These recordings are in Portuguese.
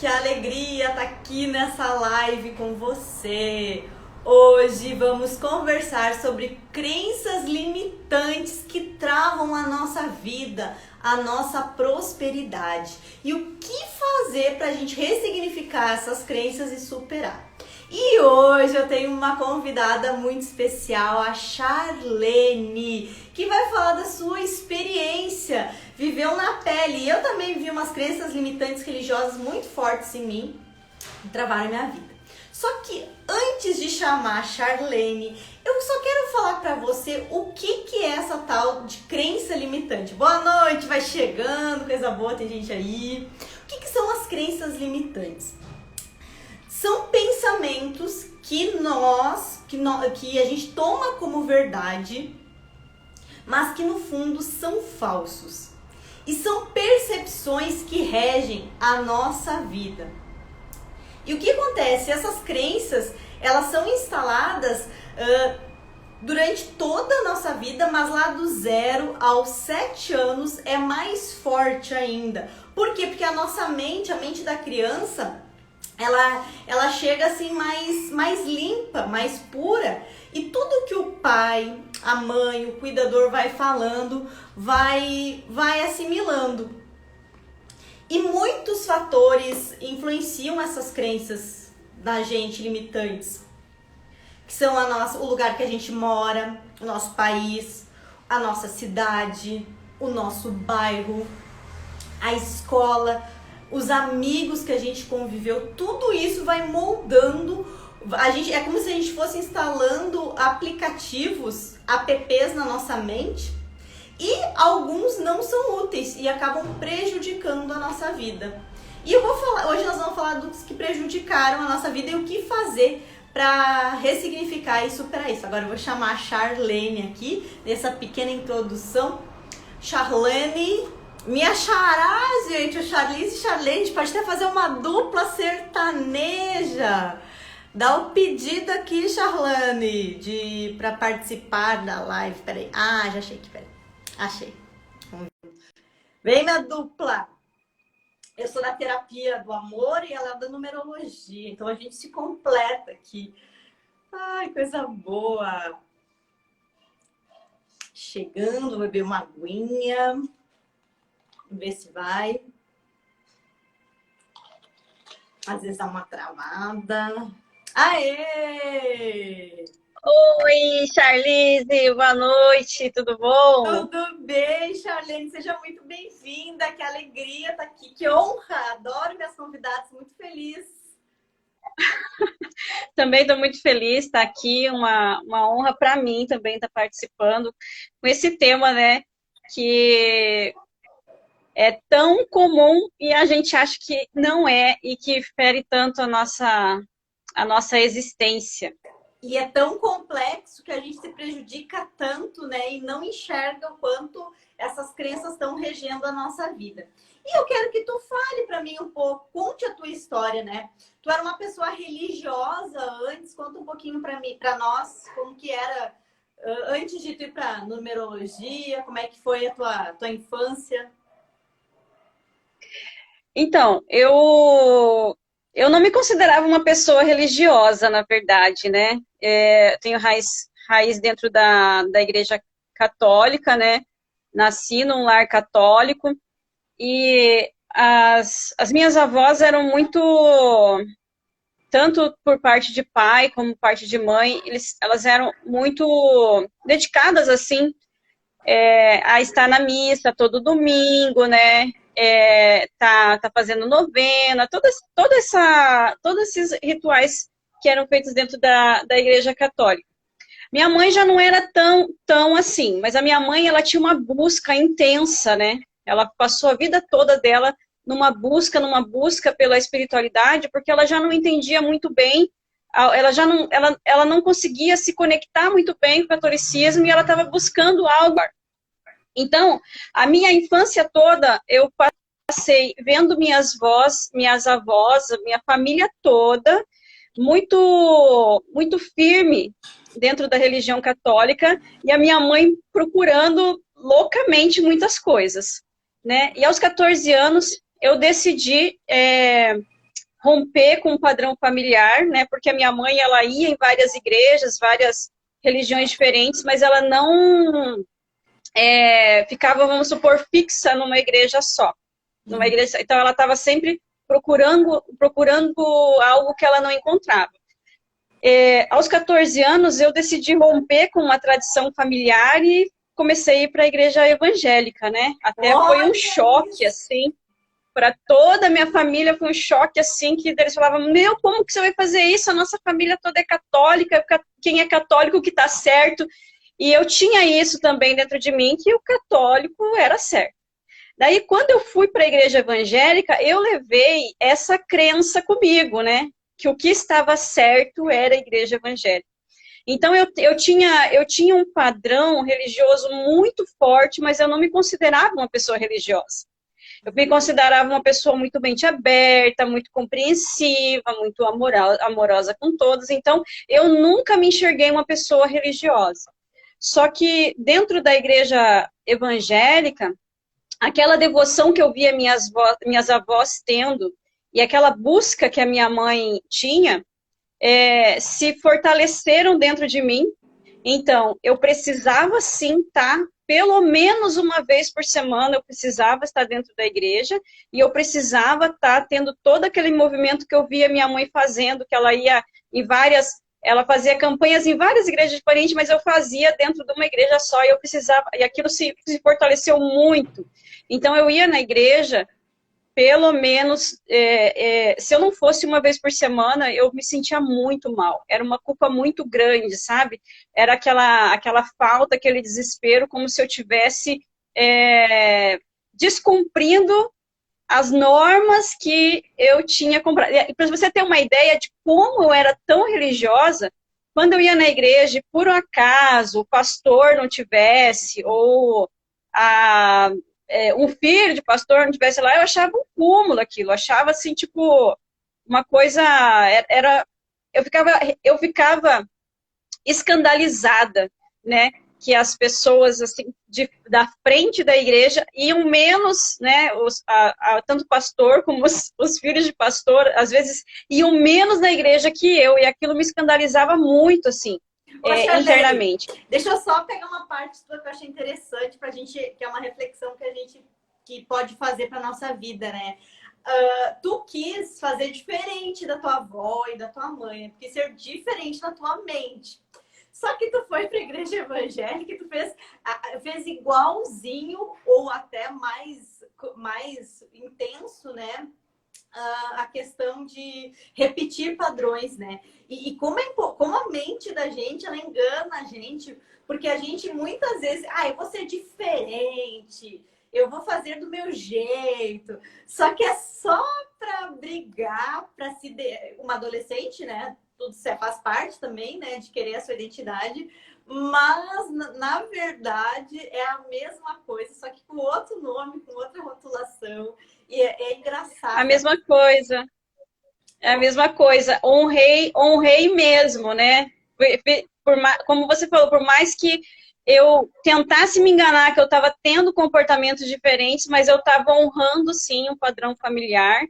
Que alegria estar aqui nessa live com você. Hoje vamos conversar sobre crenças limitantes que travam a nossa vida, a nossa prosperidade. E o que fazer para a gente ressignificar essas crenças e superar. E hoje eu tenho uma convidada muito especial, a Charlene, que vai falar da sua experiência, viveu na pele. E eu também vi umas crenças limitantes religiosas muito fortes em mim e travaram a minha vida. Só que antes de chamar a Charlene, eu só quero falar pra você o que é essa tal de crença limitante. Boa noite, vai chegando, coisa boa, tem gente aí. O que são as crenças limitantes? São pensamentos que a gente toma como verdade, mas que no fundo são falsos. E são percepções que regem a nossa vida. E o que acontece? Essas crenças, elas são instaladas durante toda a nossa vida, mas lá do 0 aos 7 anos é mais forte ainda. Por quê? Porque a nossa mente, a mente da criança, ela chega assim mais limpa, mais pura, e tudo que o pai, a mãe, o cuidador vai falando, vai assimilando. E muitos fatores influenciam essas crenças da gente limitantes, que são o lugar que a gente mora, o nosso país, a nossa cidade, o nosso bairro, a escola, os amigos que a gente conviveu, tudo isso vai moldando. É como se a gente fosse instalando aplicativos, apps na nossa mente, e alguns não são úteis e acabam prejudicando a nossa vida. E hoje nós vamos falar dos que prejudicaram a nossa vida e o que fazer para ressignificar e superar isso. Agora eu vou chamar a Charlene aqui, nessa pequena introdução. Charlene, minha xará, gente, o Charlize e Charlene, a gente pode até fazer uma dupla sertaneja. Dá o pedido aqui, Charlene, para participar da live. Peraí, já achei aqui, peraí. Achei. Vem, minha dupla. Eu sou da terapia do amor e ela é da numerologia, então a gente se completa aqui. Ai, coisa boa. Chegando, vou beber uma aguinha. Vamos ver se vai. Às vezes dá uma travada. Aê! Oi, Charlize, boa noite, tudo bom? Tudo bem, Charlene? Seja muito bem-vinda. Que alegria estar aqui. Que honra! Adoro minhas convidadas, muito feliz. Também estou muito feliz de estar aqui, uma honra para mim também estar participando com esse tema, né, que é tão comum e a gente acha que não é e que fere tanto a nossa existência. E é tão complexo que a gente se prejudica tanto, né, e não enxerga o quanto essas crenças estão regendo a nossa vida. E eu quero que tu fale para mim um pouco, conte a tua história, né? Tu era uma pessoa religiosa antes, conta um pouquinho para mim, para nós, como que era antes de tu ir para numerologia, como é que foi a tua infância? Então, eu não me considerava uma pessoa religiosa, na verdade, né? Tenho raiz dentro da Igreja Católica, né? Nasci num lar católico e as minhas avós eram muito, tanto por parte de pai como parte de mãe, elas eram muito dedicadas, assim, a estar na missa todo domingo, né? Tá fazendo novena, todos esses rituais que eram feitos dentro da Igreja Católica. Minha mãe já não era tão assim, mas a minha mãe, ela tinha uma busca intensa, né? Ela passou a vida toda dela numa busca pela espiritualidade, porque ela já não entendia muito bem, ela não conseguia se conectar muito bem com o catolicismo e ela estava buscando algo. Então, a minha infância toda, eu passei vendo minhas avós, minha família toda, muito firme dentro da religião católica, e a minha mãe procurando loucamente muitas coisas, né? E aos 14 anos, eu decidi romper com o padrão familiar, né? Porque a minha mãe, ela ia em várias igrejas, várias religiões diferentes, mas ela não ficava, vamos supor, fixa numa igreja só. Numa igreja, então ela estava sempre procurando algo que ela não encontrava. Aos 14 anos, eu decidi romper com uma tradição familiar e comecei a ir para a igreja evangélica, né? Até foi um choque, assim, para toda a minha família, foi um choque, assim, que eles falavam, meu, como que você vai fazer isso? A nossa família toda é católica, quem é católico que está certo. E eu tinha isso também dentro de mim, que o católico era certo. Daí, quando eu fui para a igreja evangélica, eu levei essa crença comigo, né? Que o que estava certo era a igreja evangélica. Então, eu tinha um padrão religioso muito forte, mas eu não me considerava uma pessoa religiosa. Eu me considerava uma pessoa muito mente aberta, muito compreensiva, muito amorosa com todos. Então, eu nunca me enxerguei uma pessoa religiosa. Só que dentro da igreja evangélica, aquela devoção que eu via minhas avós tendo e aquela busca que a minha mãe tinha, se fortaleceram dentro de mim. Então, eu precisava sim estar, pelo menos uma vez por semana, eu precisava estar dentro da igreja e eu precisava estar tendo todo aquele movimento que eu via minha mãe fazendo, que ela ia em ela fazia campanhas em várias igrejas diferentes, mas eu fazia dentro de uma igreja só e eu precisava, e aquilo se fortaleceu muito. Então, eu ia na igreja, pelo menos, se eu não fosse uma vez por semana, eu me sentia muito mal. Era uma culpa muito grande, sabe? Era aquela falta, aquele desespero, como se eu tivesse descumprindo as normas que eu tinha comprado. Para você ter uma ideia de como eu era tão religiosa, quando eu ia na igreja, e por um acaso o pastor não tivesse, ou um filho de pastor não tivesse lá, eu achava um cúmulo aquilo, eu achava assim, tipo, uma coisa, eu ficava escandalizada, né, que as pessoas, assim, da frente da igreja iam menos, né, tanto o pastor como os filhos de pastor, às vezes, iam menos na igreja que eu, e aquilo me escandalizava muito, assim, internamente. Deixa eu só pegar uma parte que eu achei interessante pra gente, que é uma reflexão que a gente pode fazer pra nossa vida, né? Tu quis fazer diferente da tua avó e da tua mãe, né? Porque ser diferente na tua mente. Só que tu foi para a igreja evangélica e tu fez igualzinho ou até mais intenso, né? A questão de repetir padrões, né? E como a mente da gente, ela engana a gente, porque a gente muitas vezes, eu vou ser diferente, eu vou fazer do meu jeito. Só que é só para brigar, uma adolescente, né? Tudo faz parte também, né, de querer a sua identidade, mas na verdade é a mesma coisa, só que com outro nome, com outra rotulação, e é engraçado. A mesma coisa. É a mesma coisa. Honrei mesmo, né? Como você falou, por mais que eu tentasse me enganar que eu estava tendo comportamentos diferentes, mas eu estava honrando, sim, um padrão familiar.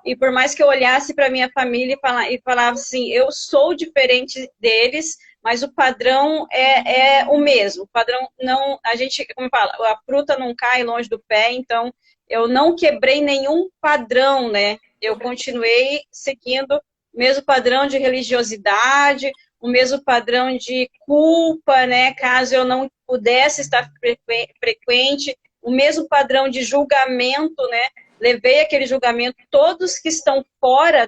E por mais que eu olhasse para minha família e falava assim, eu sou diferente deles, mas o padrão é o mesmo. O padrão não, a gente, como fala, a fruta não cai longe do pé, então eu não quebrei nenhum padrão, né? Eu continuei seguindo o mesmo padrão de religiosidade, o mesmo padrão de culpa, né? Caso eu não pudesse estar frequente, o mesmo padrão de julgamento, né? Levei aquele julgamento, todos que estão fora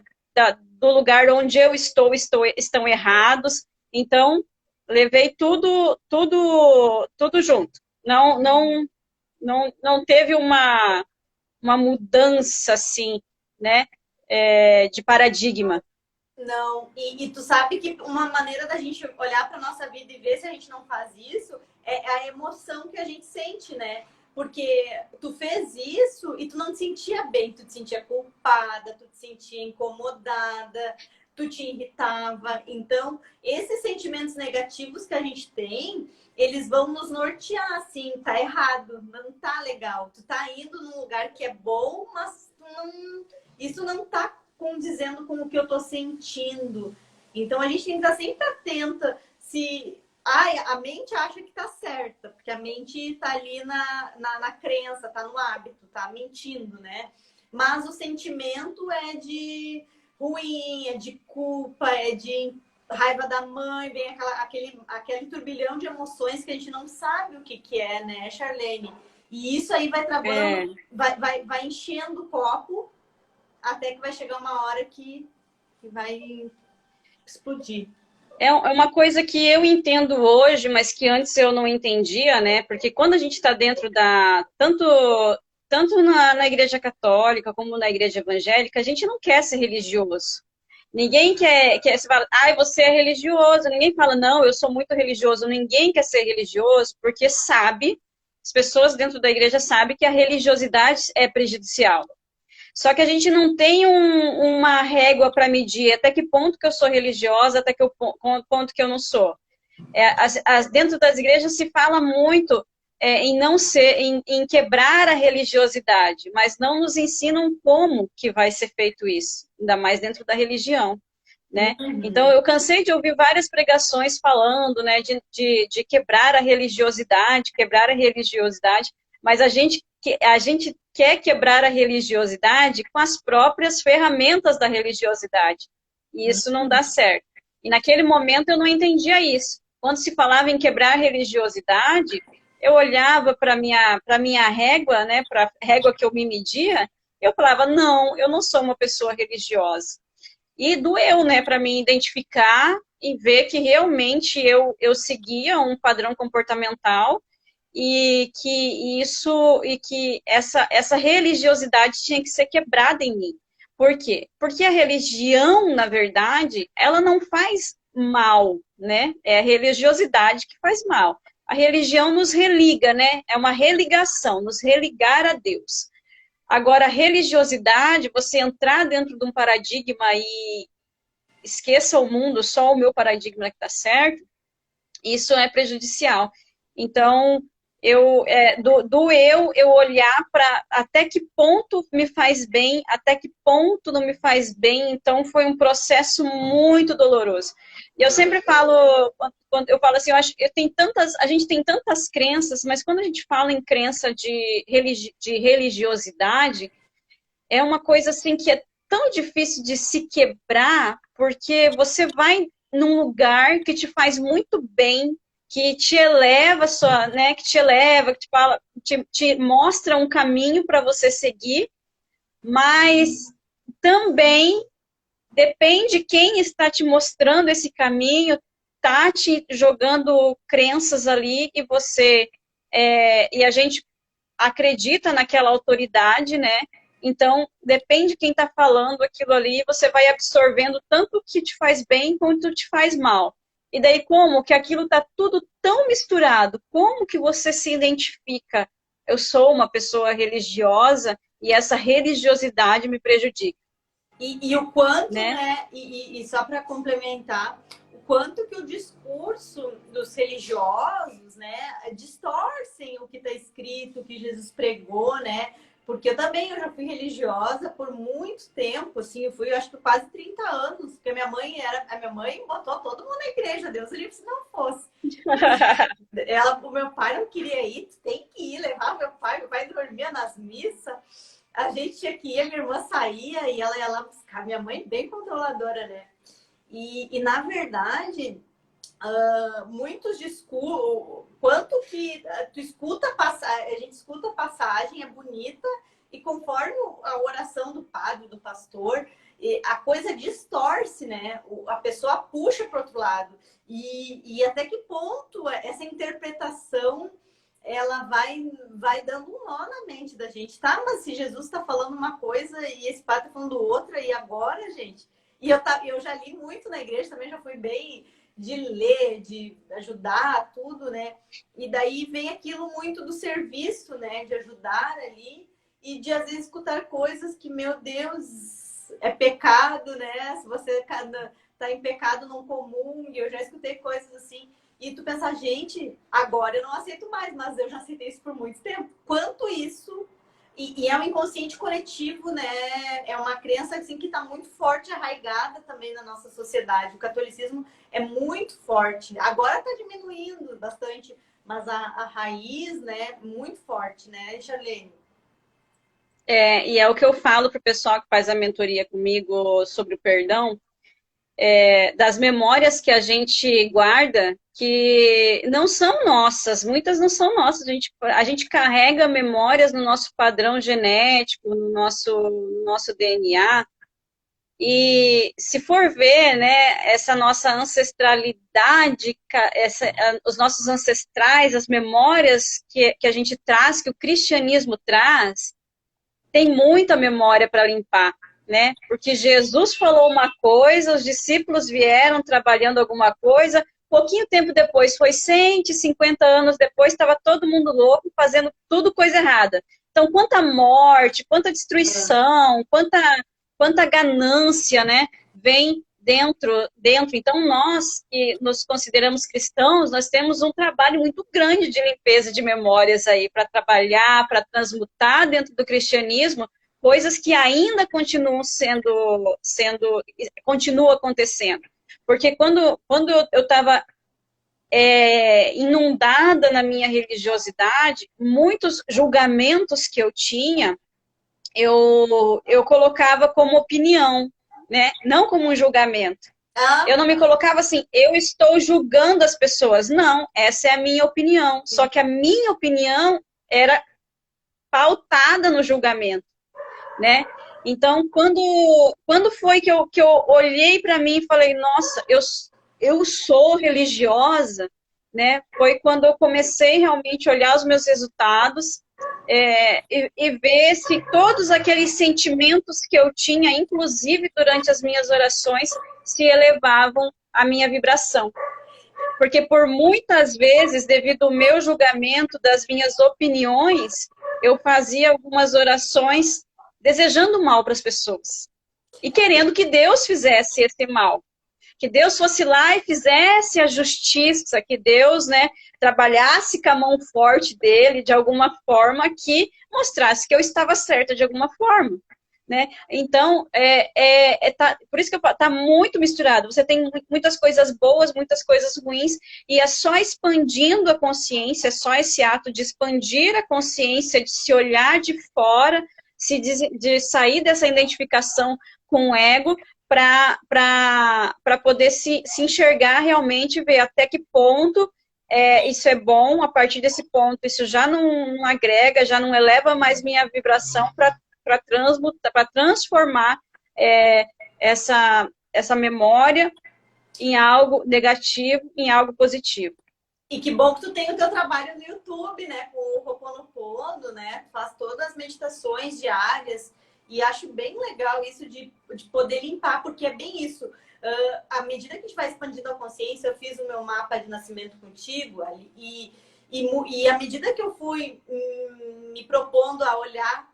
do lugar onde eu estão errados. Então, levei tudo junto. Não teve uma mudança, assim, né, de paradigma. Não, e tu sabe que uma maneira da gente olhar para nossa vida e ver se a gente não faz isso é a emoção que a gente sente, né? Porque tu fez isso e tu não te sentia bem, tu te sentia culpada, tu te sentia incomodada, tu te irritava. Então, esses sentimentos negativos que a gente tem, eles vão nos nortear, assim, tá errado, não tá legal. Tu tá indo num lugar que é bom, mas isso não tá condizendo com o que eu tô sentindo. Então a gente tem que estar sempre atenta se a mente acha que tá certa, porque a mente tá ali na crença, tá no hábito, tá mentindo, né? Mas o sentimento é de ruim, é de culpa, é de raiva da mãe, vem aquele turbilhão de emoções que a gente não sabe o que é, né, Charlene? E isso aí vai travando, vai enchendo o copo até que vai chegar uma hora que vai explodir. É uma coisa que eu entendo hoje, mas que antes eu não entendia, né? Porque quando a gente está dentro tanto na igreja católica como na igreja evangélica, a gente não quer ser religioso. Ninguém quer se falar, você é religioso. Ninguém fala, não, eu sou muito religioso. Ninguém quer ser religioso porque sabe, as pessoas dentro da igreja sabem que a religiosidade é prejudicial. Só que a gente não tem uma régua para medir até que ponto que eu sou religiosa, até que ponto que eu não sou. Dentro das igrejas se fala muito em não ser, em quebrar a religiosidade, mas não nos ensinam como que vai ser feito isso, ainda mais dentro da religião, né? Uhum. Então eu cansei de ouvir várias pregações falando, né, de quebrar a religiosidade, mas a gente quer quebrar a religiosidade com as próprias ferramentas da religiosidade. E isso não dá certo. E naquele momento eu não entendia isso. Quando se falava em quebrar a religiosidade, eu olhava para minha régua, né, para a régua que eu me media, eu falava, não, eu não sou uma pessoa religiosa. E doeu, né, para mim identificar e ver que realmente eu seguia um padrão comportamental e que essa religiosidade tinha que ser quebrada em mim. Por quê? Porque a religião, na verdade, ela não faz mal, né? É a religiosidade que faz mal. A religião nos religa, né? É uma religação, nos religar a Deus. Agora, a religiosidade, você entrar dentro de um paradigma e esqueça o mundo, só o meu paradigma que está certo, isso é prejudicial. Então, eu olhar para até que ponto me faz bem, até que ponto não me faz bem, então foi um processo muito doloroso. E eu sempre falo, quando eu falo assim, a gente tem tantas crenças, mas quando a gente fala em crença de religiosidade, é uma coisa assim que é tão difícil de se quebrar, porque você vai num lugar que te faz muito bem, que te eleva né, que te eleva, que te fala, te mostra um caminho para você seguir, mas também depende quem está te mostrando esse caminho, tá te jogando crenças ali e e a gente acredita naquela autoridade, né? Então, depende de quem está falando aquilo ali, você vai absorvendo tanto o que te faz bem quanto te faz mal. E daí como que aquilo está tudo tão misturado? Como que você se identifica? Eu sou uma pessoa religiosa e essa religiosidade me prejudica. E o quanto, né? E só para complementar, o quanto que o discurso dos religiosos, né, distorcem o que está escrito, o que Jesus pregou, né? Porque eu já fui religiosa por muito tempo, assim, eu fui, acho que quase 30 anos, porque a minha mãe botou todo mundo na igreja, Deus livre se não fosse. O meu pai não queria ir, tu tem que ir, levar meu pai dormia nas missas, a gente tinha que ir, a minha irmã saía e ela ia lá buscar, minha mãe bem controladora, né? E na verdade, muitos discursos, quanto que tu escuta a gente escuta a passagem, é bonita, e conforme a oração do padre, do pastor, a coisa distorce, né? A pessoa puxa para o outro lado. E até que ponto essa interpretação ela vai dando um nó na mente da gente, tá? Mas se Jesus está falando uma coisa e esse padre está falando outra, e agora, gente? E eu já li muito na igreja, também já fui bem de ler, de ajudar, tudo, né? E daí vem aquilo muito do serviço, né? De ajudar ali e de, às vezes, escutar coisas que, meu Deus, é pecado, né? Se você tá em pecado, não comungue. Eu já escutei coisas assim. E tu pensar, gente, agora eu não aceito mais, mas eu já aceitei isso por muito tempo. Quanto isso... E é um inconsciente coletivo, né? É uma crença assim, que está muito forte arraigada também na nossa sociedade. O catolicismo é muito forte. Agora está diminuindo bastante, mas a raiz, né, muito forte, né, Charlene? E é o que eu falo para o pessoal que faz a mentoria comigo sobre o perdão, das memórias que a gente guarda, que não são nossas, muitas não são nossas. A gente carrega memórias no nosso padrão genético, no nosso DNA. E se for ver, né, essa nossa ancestralidade, os nossos ancestrais, as memórias que a gente traz, que o cristianismo traz, tem muita memória para limpar, né? Porque Jesus falou uma coisa, os discípulos vieram trabalhando alguma coisa, pouquinho tempo depois, foi 150 anos depois, estava todo mundo louco, fazendo tudo coisa errada. Então, quanta morte, quanta destruição, quanta ganância, né, vem dentro. Então, nós que nos consideramos cristãos, nós temos um trabalho muito grande de limpeza de memórias aí, para trabalhar, para transmutar dentro do cristianismo, coisas que ainda continuam continuam acontecendo. Porque quando eu estava inundada na minha religiosidade, muitos julgamentos que eu tinha, eu colocava como opinião, né? Não como um julgamento. Eu não me colocava assim, eu estou julgando as pessoas. Não, essa é a minha opinião. Só que a minha opinião era pautada no julgamento, né? Então, quando foi que eu olhei para mim e falei, nossa, eu sou religiosa, né? Foi quando eu comecei realmente a olhar os meus resultados, e ver se todos aqueles sentimentos que eu tinha, inclusive durante as minhas orações, se elevavam à minha vibração. Porque por muitas vezes, devido ao meu julgamento, das minhas opiniões, eu fazia algumas orações desejando mal para as pessoas. E querendo que Deus fizesse esse mal. Que Deus fosse lá e fizesse a justiça, que Deus, né, trabalhasse com a mão forte dele de alguma forma que mostrasse que eu estava certa de alguma forma, né? Então, por isso que está muito misturado. Você tem muitas coisas boas, muitas coisas ruins, e é só expandindo a consciência, é só esse ato de expandir a consciência, de se olhar de fora, de sair dessa identificação com o ego, para poder se enxergar realmente, ver até que ponto isso é bom, a partir desse ponto isso já não agrega, já não eleva mais minha vibração para transformar essa memória em algo negativo, em algo positivo. E que bom que tu tem o teu trabalho no YouTube, né, com o Ho'oponopono, né, faz todas as meditações diárias. E acho bem legal isso de poder limpar, porque é bem isso. À medida que a gente vai expandindo a consciência, eu fiz o meu mapa de nascimento contigo, e à medida que eu fui me propondo a olhar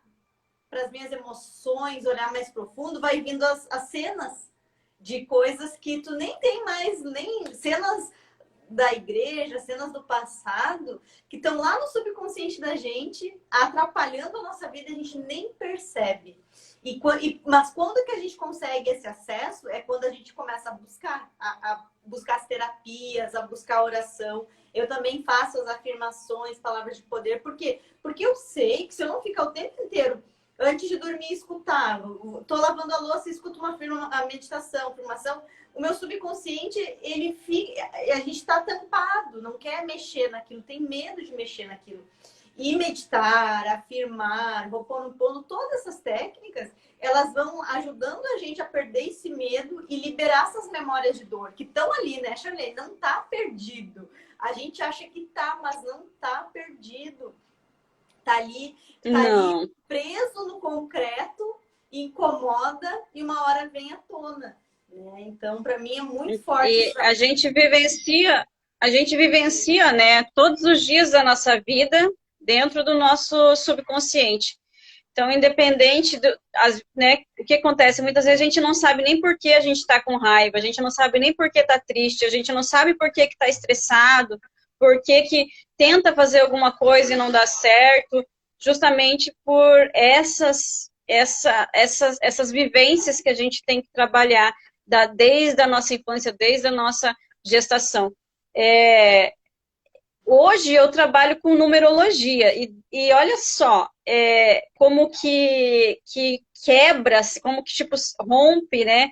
para as minhas emoções, olhar mais profundo, vai vindo as cenas de coisas que tu nem tem mais, nem cenas da igreja, cenas do passado, que estão lá no subconsciente da gente, atrapalhando a nossa vida, a gente nem percebe. Mas quando que a gente consegue esse acesso é quando a gente começa a buscar as terapias, a buscar a oração. Eu também faço as afirmações, palavras de poder. Por quê? Porque eu sei que se eu não ficar o tempo inteiro, antes de dormir, escutar, tô lavando a louça e escuto a meditação, afirmação, o meu subconsciente, a gente está tampado, não quer mexer naquilo, tem medo de mexer naquilo. E meditar, afirmar, Ho'oponopono, todas essas técnicas, elas vão ajudando a gente a perder esse medo e liberar essas memórias de dor, que estão ali, né, Charlene? Não está perdido. A gente acha que tá, mas não está perdido. Tá ali preso no concreto, incomoda e uma hora vem à tona. Né? Então, para mim, é muito forte. E a gente vivencia, né, todos os dias da nossa vida dentro do nosso subconsciente. Então, independente né, o que acontece, muitas vezes a gente não sabe nem por que a gente está com raiva, a gente não sabe nem por que está triste, a gente não sabe por que está estressado, por que tenta fazer alguma coisa e não dá certo, justamente por essas essas vivências que a gente tem que trabalhar desde a nossa infância, desde a nossa gestação. Hoje eu trabalho com numerologia e olha só como que quebra, como que tipo rompe, né,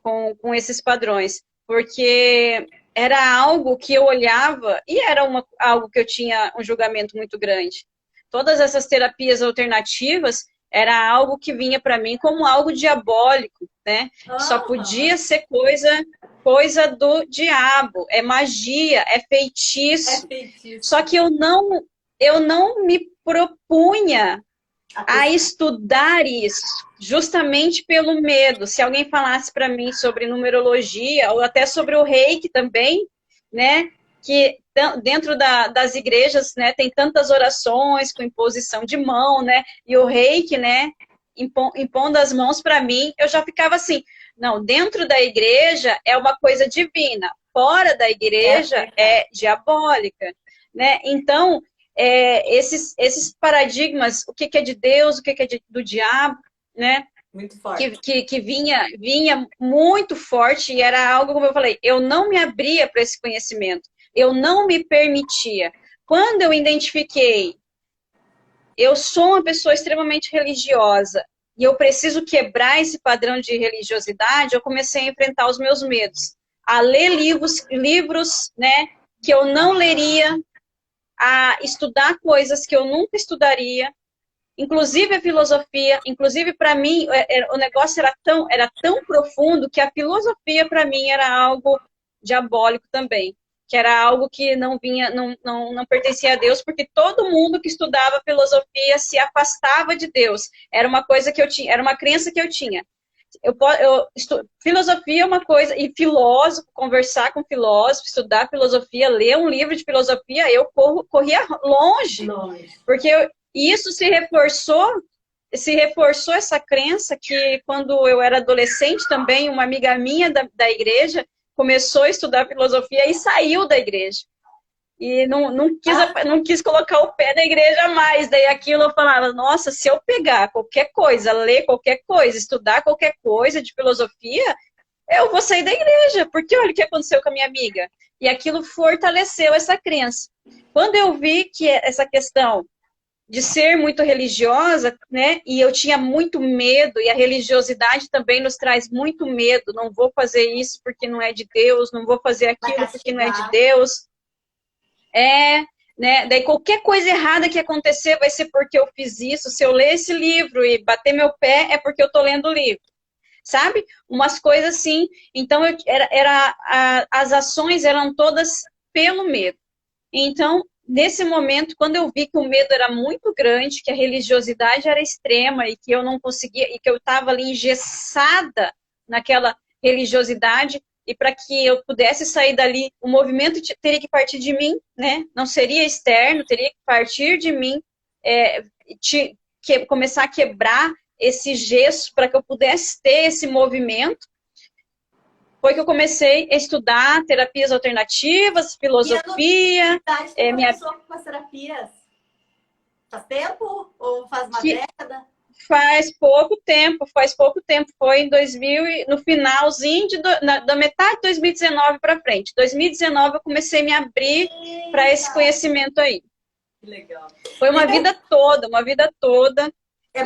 com esses padrões, porque era algo que eu olhava e era algo que eu tinha um julgamento muito grande. Todas essas terapias alternativas era algo que vinha para mim como algo diabólico, né? Só podia ser coisa do diabo, é magia, é feitiço. Só que eu não me propunha a estudar isso, justamente pelo medo. Se alguém falasse para mim sobre numerologia, ou até sobre o reiki também, né, que dentro das igrejas, né, tem tantas orações com imposição de mão, né, e o reiki, né, impondo as mãos para mim, eu já ficava assim, não, dentro da igreja é uma coisa divina, fora da igreja é diabólica, né, então esses paradigmas, o que é de Deus, o que é do diabo, né? Muito forte. Que vinha muito forte e era algo, como eu falei, eu não me abria para esse conhecimento, eu não me permitia. Quando eu identifiquei, eu sou uma pessoa extremamente religiosa e eu preciso quebrar esse padrão de religiosidade, eu comecei a enfrentar os meus medos, a ler livros, né, que eu não leria, a estudar coisas que eu nunca estudaria, inclusive a filosofia, inclusive para mim o negócio era tão profundo que a filosofia para mim era algo diabólico também, que era algo que não pertencia a Deus, porque todo mundo que estudava filosofia se afastava de Deus, era uma coisa que eu tinha, era uma crença que eu tinha. Filosofia é uma coisa, e filósofo, conversar com filósofo, estudar filosofia, ler um livro de filosofia, eu corria longe. Porque isso se reforçou essa crença que quis eu era adolescente também, uma amiga minha da igreja começou a estudar filosofia e saiu da igreja. E não quis colocar o pé na igreja mais. Daí aquilo eu falava, nossa, se eu pegar qualquer coisa, ler qualquer coisa, estudar qualquer coisa de filosofia, eu vou sair da igreja, porque olha o que aconteceu com a minha amiga. E aquilo fortaleceu essa crença. Quando eu vi que essa questão de ser muito religiosa, né, e eu tinha muito medo, e a religiosidade também nos traz muito medo, não vou fazer isso porque não é de Deus, não vou fazer aquilo porque não é de Deus. Né? Daí qualquer coisa errada que acontecer vai ser porque eu fiz isso. Se eu ler esse livro e bater meu pé, é porque eu tô lendo o livro. Sabe? Umas coisas assim. Então, as ações eram todas pelo medo. Então, nesse momento, quando eu vi que o medo era muito grande, que a religiosidade era extrema e que eu não conseguia, e que eu estava ali engessada naquela religiosidade, e para que eu pudesse sair dali, o movimento teria que partir de mim, né? Não seria externo, teria que partir de mim, começar a quebrar esse gesso para que eu pudesse ter esse movimento. Foi que eu comecei a estudar terapias alternativas, filosofia. E começou com as terapias? Faz tempo ou faz uma década? Faz pouco tempo. Foi em 2000, no finalzinho da metade de 2019 para frente. 2019 eu comecei a me abrir para esse conhecimento aí. Que legal. Foi uma vida toda.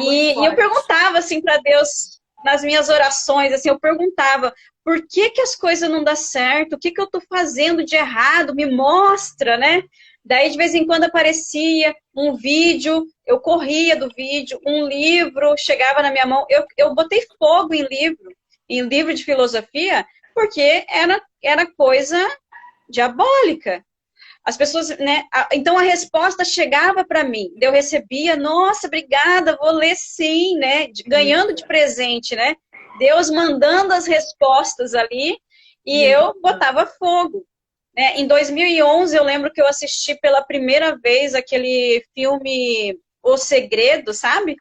E eu perguntava assim para Deus, nas minhas orações, assim, eu perguntava, por que as coisas não dão certo? O que eu estou fazendo de errado? Me mostra, né? Daí, de vez em quando, aparecia um vídeo, eu corria do vídeo, um livro chegava na minha mão. Eu botei fogo em livro de filosofia, porque era coisa diabólica. As pessoas, né? Então, a resposta chegava para mim. Eu recebia, nossa, obrigada, vou ler sim, né? Ganhando de presente, né? Deus mandando as respostas ali e eu botava fogo. Em 2011, eu lembro que eu assisti pela primeira vez aquele filme O Segredo, sabe?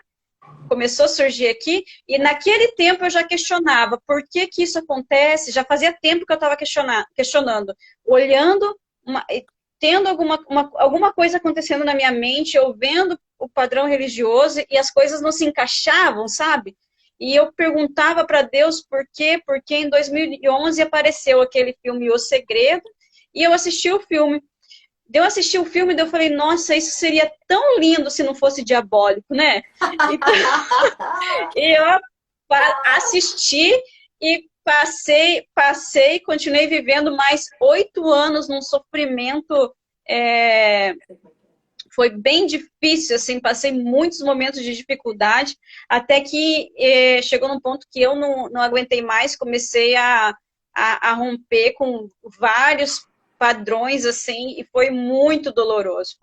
Começou a surgir aqui, e naquele tempo eu já questionava por que isso acontece, já fazia tempo que eu estava questionando, olhando, tendo alguma coisa acontecendo na minha mente, eu vendo o padrão religioso e as coisas não se encaixavam, sabe? E eu perguntava para Deus por quê, porque em 2011 apareceu aquele filme O Segredo, e eu assisti o filme. Eu assisti o filme e eu falei, nossa, isso seria tão lindo se não fosse diabólico, né? Então, eu assisti e continuei vivendo mais 8 anos num sofrimento. Foi bem difícil, assim, passei muitos momentos de dificuldade, até que chegou num ponto que eu não aguentei mais, comecei a romper com vários padrões, assim, e foi muito doloroso,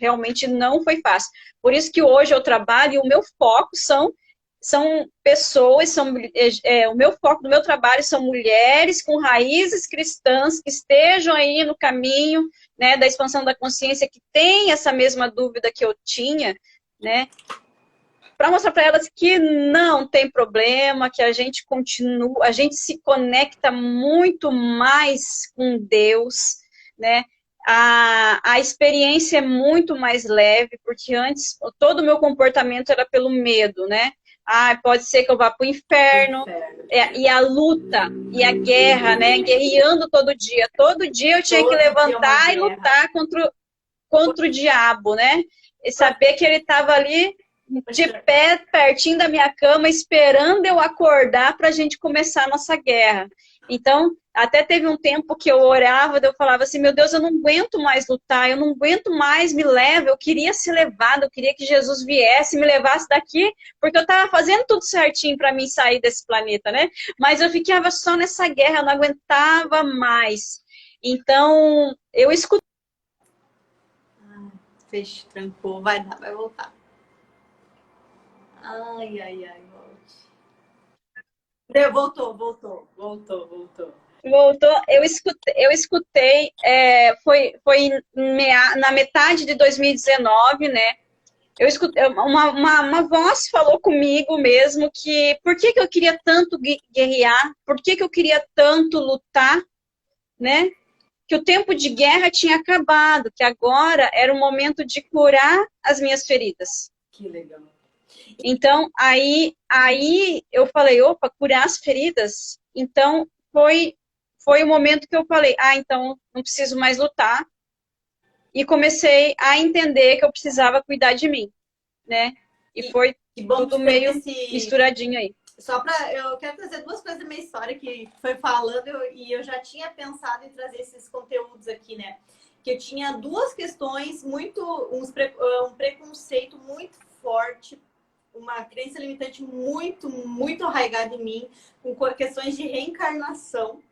realmente não foi fácil. Por isso que hoje eu trabalho e o meu foco são pessoas, o meu foco do meu trabalho são mulheres com raízes cristãs que estejam aí no caminho, né, da expansão da consciência, que tem essa mesma dúvida que eu tinha, né, para mostrar para elas que não tem problema, que a gente continua, a gente se conecta muito mais com Deus, né, a experiência é muito mais leve, porque antes todo o meu comportamento era pelo medo, né, pode ser que eu vá para o inferno, e a luta, e a guerra, né, guerreando todo dia eu tinha que levantar e lutar contra o diabo, né, e saber que ele estava ali de pé, pertinho da minha cama, esperando eu acordar para a gente começar a nossa guerra. Então, até teve um tempo que eu orava, eu falava assim, meu Deus, eu não aguento mais lutar, eu não aguento mais, me leva, eu queria ser levado, eu queria que Jesus viesse, me levasse daqui, porque eu estava fazendo tudo certinho para mim sair desse planeta, né? Mas eu ficava só nessa guerra, eu não aguentava mais. Então, eu escutei. Fez, trancou, vai voltar. Ai, volte. Voltou. Voltou, eu escutei, foi na metade de 2019, né? Eu escutei, uma voz falou comigo mesmo que por que eu queria tanto guerrear, por que eu queria tanto lutar, né? Que o tempo de guerra tinha acabado, que agora era o momento de curar as minhas feridas. Que legal. Então, aí eu falei, opa, curar as feridas? Então, foi o momento que eu falei, então não preciso mais lutar. E comecei a entender que eu precisava cuidar de mim, né? E foi tudo meio misturadinho aí. Eu quero trazer duas coisas da minha história que foi falando e eu já tinha pensado em trazer esses conteúdos aqui, né? Que eu tinha duas questões um preconceito muito forte, uma crença limitante muito arraigada em mim, com questões de reencarnação.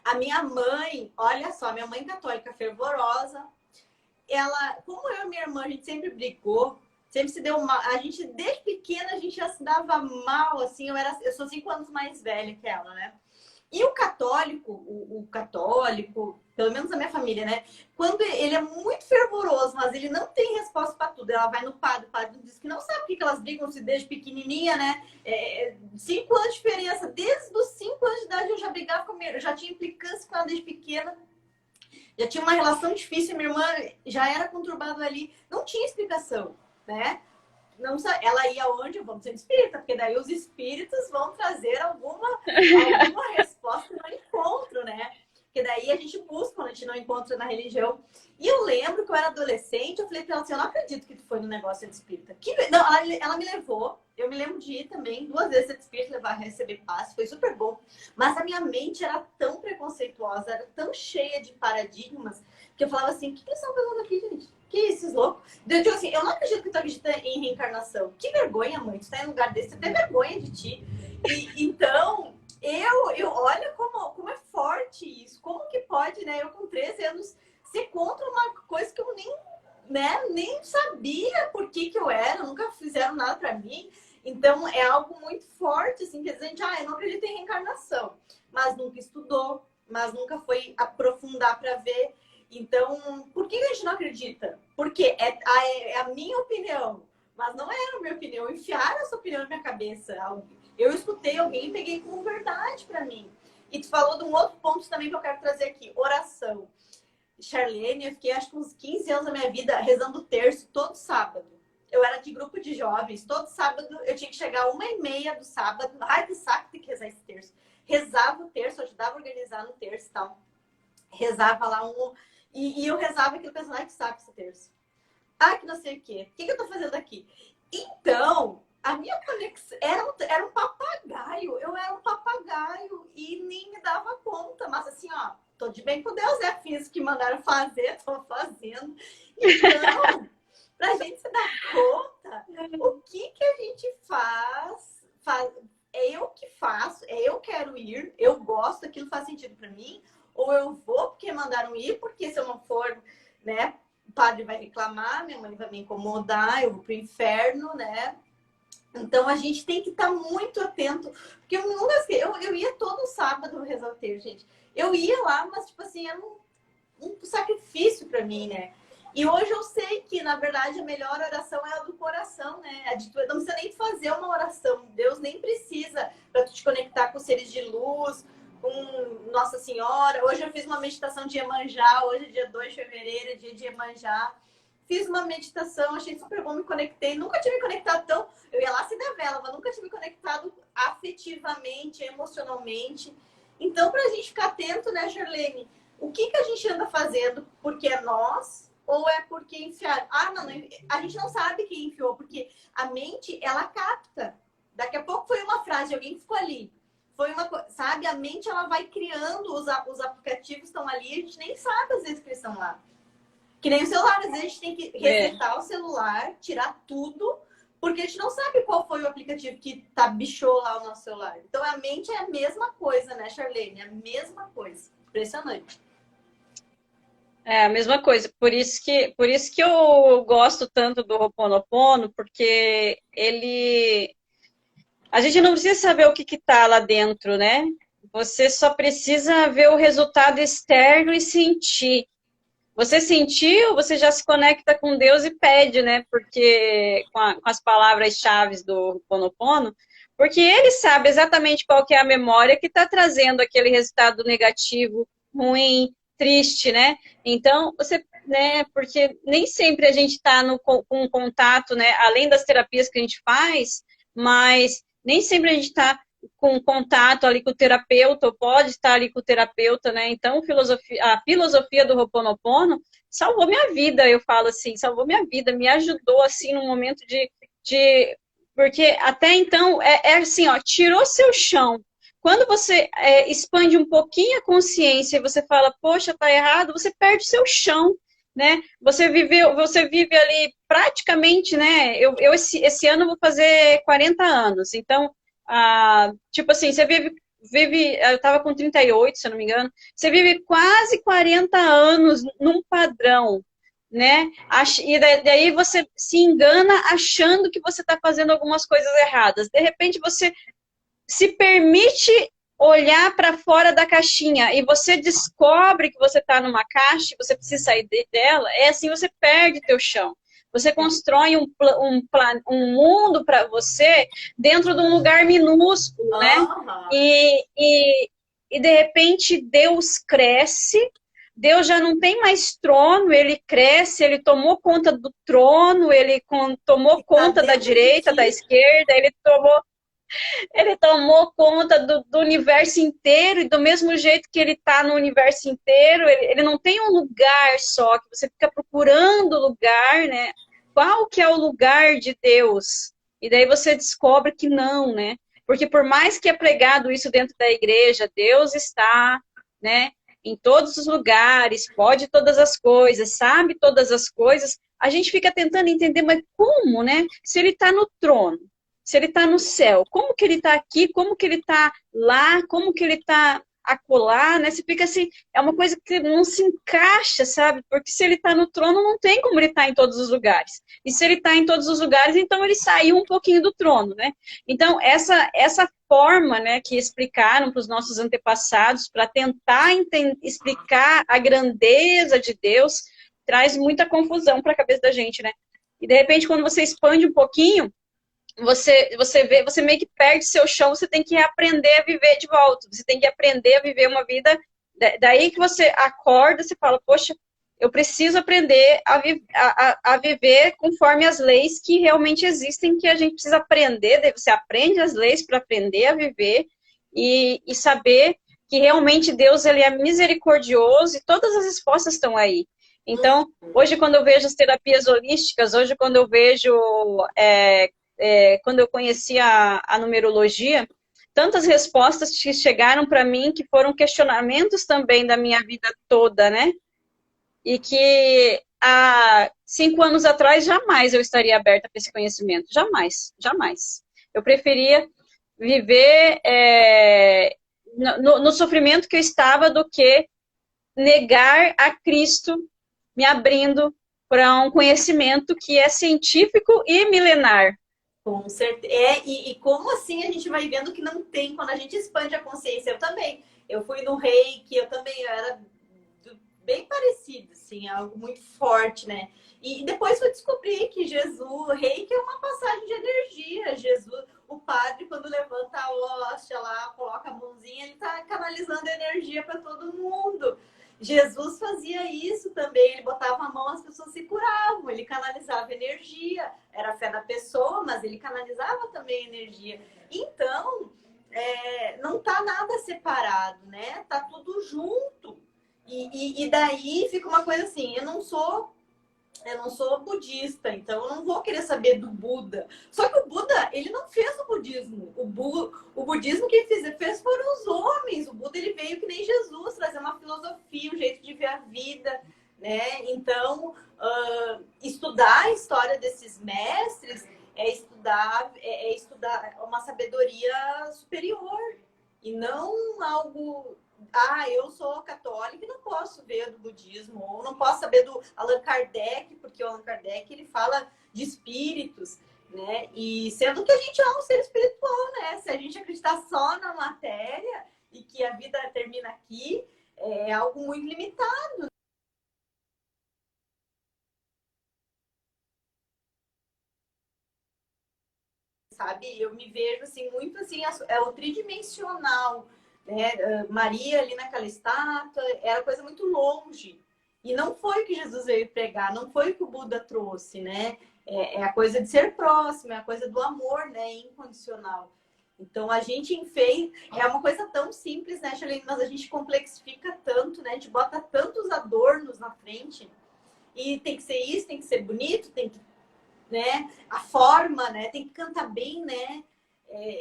A minha mãe, olha só, minha mãe católica fervorosa, ela, como eu e minha irmã, a gente sempre brigou, sempre se deu mal. A gente, desde pequena, a gente já se dava mal, assim, eu sou 5 anos mais velha que ela, né? E o católico, pelo menos a minha família, né? Quando ele é muito fervoroso, mas ele não tem resposta para tudo, ela vai no padre, o padre diz que não sabe por que elas brigam se desde pequenininha, né? 5 anos de diferença, desde os 5 anos de idade eu já brigava com eu já tinha implicância com ela desde pequena, já tinha uma relação difícil, minha irmã já era conturbada ali, não tinha explicação, né? Não, ela ia onde? Vamos ser espírita, porque daí os espíritos vão trazer alguma resposta no encontro, né? Porque daí a gente busca quando a gente não encontra na religião. E eu lembro que eu era adolescente, eu falei pra ela assim, eu não acredito que tu foi no negócio de espírita. Não, ela me levou, eu me lembro de ir também, 2 vezes ser espírita, levar a receber passe, foi super bom. Mas a minha mente era tão preconceituosa, era tão cheia de paradigmas, que eu falava assim, o que eles estão fazendo aqui, gente? Que esses loucos? Eu digo assim, eu não acredito que tu acredita em reencarnação. Que vergonha, mãe. Tu tá em um lugar desse, você tem vergonha de ti. Então, eu olha como é forte isso. Como que pode, né? Eu com 13 anos ser contra uma coisa que eu nem sabia por que eu era. Nunca fizeram nada pra mim. Então, é algo muito forte, assim, que a gente, eu não acredito em reencarnação. Mas nunca estudou, mas nunca foi aprofundar pra ver. Então, por que a gente não acredita? Porque é a minha opinião, mas não era a minha opinião. Enfiaram essa opinião na minha cabeça. Eu escutei alguém e peguei como verdade para mim. E tu falou de um outro ponto também que eu quero trazer aqui, oração. Charlene, eu fiquei acho que uns 15 anos da minha vida rezando o terço todo sábado. Eu era de grupo de jovens, todo sábado eu tinha que chegar 1h30 do sábado. Ai, que saco, tem que rezar esse terço. Rezava o terço, ajudava a organizar no terço e tal. Rezava lá E eu rezava aquele personagem que sabe esse terço. Ah, que não sei o quê. O que eu tô fazendo aqui? Então, a minha conexão era um papagaio. Eu era um papagaio e nem me dava conta. Mas assim, ó, tô de bem com Deus, né? Fiz o que mandaram fazer, tô fazendo. Então, pra gente se dar conta, o que a gente faz é eu que faço, é eu quero ir, eu gosto, aquilo faz sentido pra mim, ou eu vou porque mandaram ir, porque se eu não for, né, o padre vai reclamar, minha mãe vai me incomodar, eu vou pro inferno, né? Então a gente tem que estar muito atento, porque eu ia todo sábado rezar o terço, gente. Eu ia lá, mas tipo assim, era um sacrifício para mim, né? E hoje eu sei que, na verdade, a melhor oração é a do coração, né? Não precisa nem fazer uma oração. Deus nem precisa para tu te conectar com seres de luz, com Nossa Senhora. Hoje eu fiz uma meditação de Iemanjá. Hoje é dia 2 de fevereiro, é dia de Iemanjá. Fiz uma meditação, achei super bom, me conectei. Nunca tinha me conectado tão... Eu ia lá acender a vela, mas nunca tinha me conectado afetivamente, emocionalmente. Então, para a gente ficar atento, né, Charlene? O que a gente anda fazendo porque é nós... ou é porque enfiaram? Ah, não, a gente não sabe quem enfiou, porque a mente, ela capta. Daqui a pouco foi uma frase de alguém que ficou ali. Foi uma coisa, sabe? A mente, ela vai criando, os aplicativos estão ali, a gente nem sabe às vezes que eles estão lá. Que nem o celular, às vezes a gente tem que resetar o celular, tirar tudo, porque a gente não sabe qual foi o aplicativo que bichou lá o nosso celular. Então, a mente é a mesma coisa, né, Charlene? É a mesma coisa. Impressionante. É a mesma coisa, por isso que eu gosto tanto do Ho'oponopono, porque a gente não precisa saber o que está lá dentro, né? Você só precisa ver o resultado externo e sentir. Você sentiu, você já se conecta com Deus e pede, né? Porque com as palavras-chave do Ho'oponopono, porque ele sabe exatamente qual que é a memória que está trazendo aquele resultado negativo, ruim, triste, né? Então, né, porque nem sempre a gente está com contato, né, além das terapias que a gente faz, mas nem sempre a gente está com contato ali com o terapeuta, ou pode estar ali com o terapeuta, né? Então, a filosofia do Ho'oponopono salvou minha vida, eu falo assim, salvou minha vida, me ajudou, assim, num momento porque até então, é assim, ó, tirou seu chão. Quando você expande um pouquinho a consciência e você fala, poxa, tá errado, você perde seu chão, né? Você vive ali praticamente, né? Eu esse ano vou fazer 40 anos, então, tipo assim, você vive, eu estava com 38, se eu não me engano, você vive quase 40 anos num padrão, né? E daí você se engana achando que você está fazendo algumas coisas erradas. De repente você se permite olhar para fora da caixinha e você descobre que você está numa caixa e você precisa sair dela, é assim você perde teu chão. Você constrói um mundo para você dentro de um lugar minúsculo, né? E de repente Deus cresce, Deus já não tem mais trono, ele cresce, ele tomou conta do trono, ele tomou conta da direita, da esquerda, ele tomou conta do universo inteiro, e do mesmo jeito que ele está no universo inteiro, ele não tem um lugar só, que você fica procurando lugar, né? Qual que é o lugar de Deus? E daí você descobre que não, né? Porque por mais que é pregado isso dentro da igreja, Deus está, né, em todos os lugares, pode todas as coisas, sabe todas as coisas, a gente fica tentando entender, mas como, né? Se ele está no trono, se ele está no céu, como que ele está aqui, como que ele está lá, como que ele está acolá, né? Você fica assim, é uma coisa que não se encaixa, sabe? Porque se ele está no trono, não tem como ele estar em todos os lugares. E se ele está em todos os lugares, então ele saiu um pouquinho do trono, né? Então, essa forma, né, que explicaram para os nossos antepassados, para tentar explicar a grandeza de Deus, traz muita confusão para a cabeça da gente, né? E, de repente, quando você expande um pouquinho, você meio que perde seu chão, você tem que aprender a viver de volta, você tem que aprender a viver uma vida, daí que você acorda, você fala, poxa, eu preciso aprender a viver conforme as leis que realmente existem, que a gente precisa aprender. Você aprende as leis para aprender a viver e saber que realmente Deus, ele é misericordioso e todas as respostas estão aí. Então, hoje quando eu vejo as terapias holísticas, hoje quando eu vejo, quando eu conheci a numerologia, tantas respostas que chegaram para mim que foram questionamentos também da minha vida toda, né? E que há 5 anos atrás jamais eu estaria aberta para esse conhecimento. Jamais, jamais. Eu preferia viver no sofrimento que eu estava do que negar a Cristo me abrindo para um conhecimento que é científico e milenar. Com certeza. E como assim a gente vai vendo que não tem, quando a gente expande a consciência, eu também. Eu fui no Reiki, eu também era bem parecido, assim, algo muito forte, né? E depois eu descobri que Jesus, Reiki é uma passagem de energia. Jesus, o padre, quando levanta a hóstia lá, coloca a mãozinha, ele tá canalizando energia para todo mundo. Jesus fazia isso também, ele botava a mão, as pessoas se curavam, ele canalizava energia, era a fé da pessoa, mas ele canalizava também energia. Então, não tá nada separado, né? Tá tudo junto. E daí fica uma coisa assim, eu não sou budista, então eu não vou querer saber do Buda. Só que o Buda, ele não fez o budismo. O budismo que ele fez foram os homens. O Buda, ele veio que nem Jesus, trazer uma filosofia, um jeito de ver a vida, né? Então, estudar a história desses mestres é estudar uma sabedoria superior e não algo... eu sou católica e não posso ver do budismo, ou não posso saber do Allan Kardec, porque o Allan Kardec, ele fala de espíritos, né? E sendo que a gente é um ser espiritual, né? Se a gente acreditar só na matéria e que a vida termina aqui, é algo muito limitado. Sabe? Eu me vejo assim, muito assim, é o tridimensional, né? Maria ali naquela estátua, era coisa muito longe. E não foi o que Jesus veio pregar, não foi o que o Buda trouxe, né? É a coisa de ser próximo, é a coisa do amor, né? Incondicional. Então a gente enfeita, é uma coisa tão simples, né, Charlene? Mas a gente complexifica tanto, né? A gente bota tantos adornos na frente. E tem que ser isso, tem que ser bonito, tem que, né? A forma, né? Tem que cantar bem, né?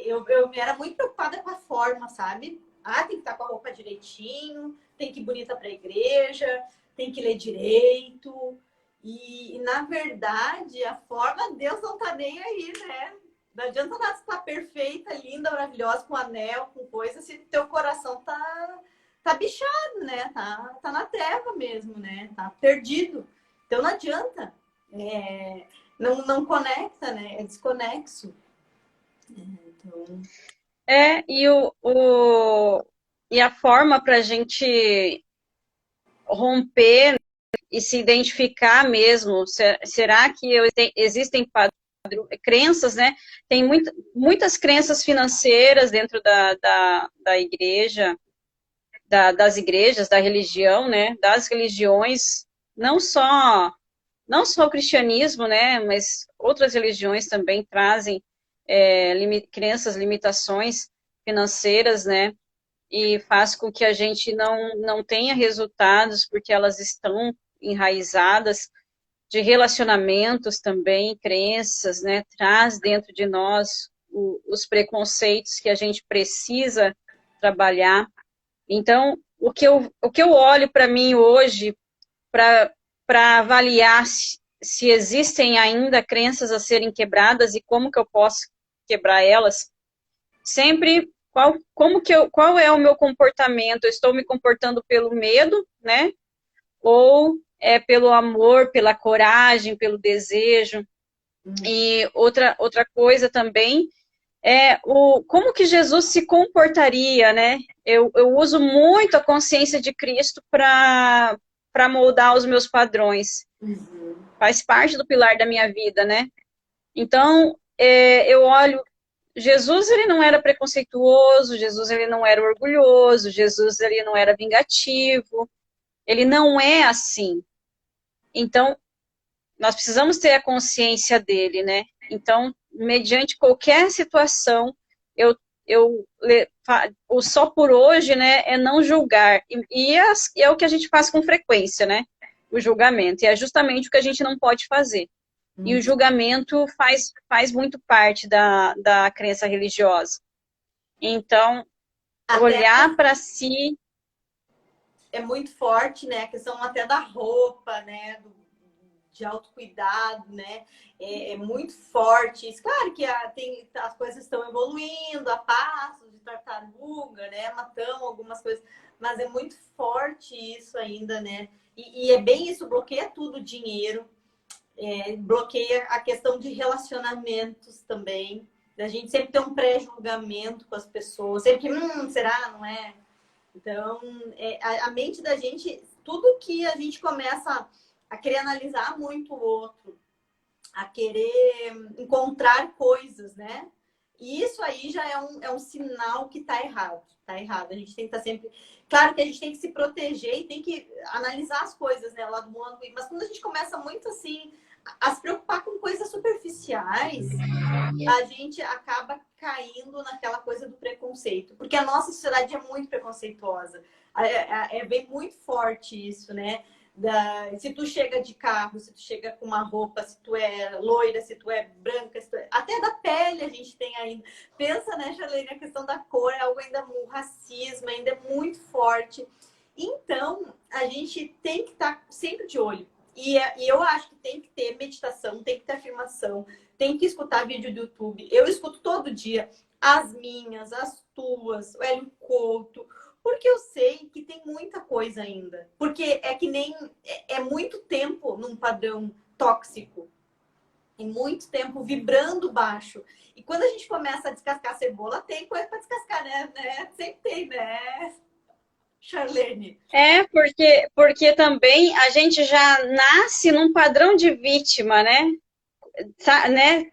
Eu era muito preocupada com a forma, sabe? Tem que estar com a roupa direitinho, tem que ir bonita para a igreja, tem que ler direito. E, na verdade, a forma, Deus não tá nem aí, né? Não adianta nada estar perfeita, linda, maravilhosa, com anel, com coisa, se teu coração tá bichado, né? Tá na treva mesmo, né? Tá perdido. Então não adianta. Não conecta, né? É desconexo. Então... E a forma para a gente romper e se identificar mesmo, será que existem crenças, né? Tem muitas crenças financeiras dentro da igreja, das igrejas, da religião, né? Das religiões, não só o cristianismo, né? Mas outras religiões também trazem crenças, limitações financeiras, né? E faz com que a gente não tenha resultados, porque elas estão enraizadas de relacionamentos também, crenças, né? Traz dentro de nós os preconceitos que a gente precisa trabalhar. Então, o que eu olho para mim hoje, para avaliar se existem ainda crenças a serem quebradas e como que eu posso quebrar elas, sempre qual é o meu comportamento? Eu estou me comportando pelo medo, né? Ou pelo amor, pela coragem, pelo desejo? E outra coisa também como que Jesus se comportaria, né? Eu uso muito a consciência de Cristo para moldar os meus padrões. Faz parte do pilar da minha vida, né? Então, eu olho, Jesus, ele não era preconceituoso, Jesus, ele não era orgulhoso, Jesus, ele não era vingativo, ele não é assim. Então, nós precisamos ter a consciência dele, né? Então, mediante qualquer situação, o só por hoje, né, é não julgar. E é o que a gente faz com frequência, né? O julgamento. E é justamente o que a gente não pode fazer. E o julgamento faz muito parte da crença religiosa. Então, Até olhar para si... é muito forte, né? A questão até da roupa, né? De autocuidado, né? É muito forte. Isso, claro que as coisas estão evoluindo a passos de tartaruga, né? Matamos algumas coisas, mas é muito forte isso ainda, né? E é bem isso, bloqueia tudo, dinheiro, bloqueia a questão de relacionamentos também. A gente sempre tem um pré-julgamento com as pessoas, sempre que, será, não é? Então, a mente da gente, tudo que a gente começa a querer analisar muito o outro, a querer encontrar coisas, né? E isso aí já é um sinal que tá errado. Tá errado. A gente tem que estar sempre... Claro que a gente tem que se proteger e tem que analisar as coisas, né? Lá do mundo. Mas quando a gente começa muito assim a se preocupar com coisas superficiais, a gente acaba caindo naquela coisa do preconceito. Porque a nossa sociedade é muito preconceituosa. É bem muito forte isso, né? Se tu chega de carro, se tu chega com uma roupa, se tu é loira, se tu é branca, até da pele a gente tem ainda. Pensa, né, Charlene, a questão da cor é algo ainda, o racismo ainda é muito forte. Então, a gente tem que estar sempre de olho. E eu acho que tem que ter meditação, tem que ter afirmação, tem que escutar vídeo do YouTube. Eu escuto todo dia as minhas, as tuas, o Hélio Couto, porque eu sei que tem muita coisa ainda. Porque é que nem... É muito tempo num padrão tóxico. E muito tempo vibrando baixo. E quando a gente começa a descascar a cebola, tem coisa para descascar, né? Sempre tem, né, Charlene? Porque também a gente já nasce num padrão de vítima, né?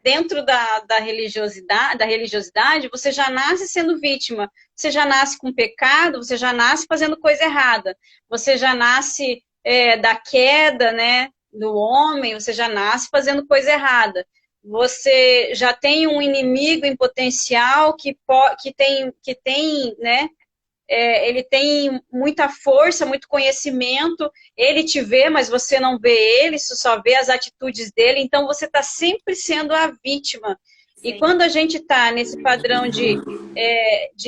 Dentro da religiosidade, você já nasce sendo vítima, você já nasce com pecado, você já nasce fazendo coisa errada, você já nasce da queda, né, do homem, você já nasce fazendo coisa errada, você já tem um inimigo em potencial que tem, né, ele tem muita força, muito conhecimento, ele te vê, mas você não vê ele, você só vê as atitudes dele, então você está sempre sendo a vítima. E Sim. quando a gente está nesse padrão de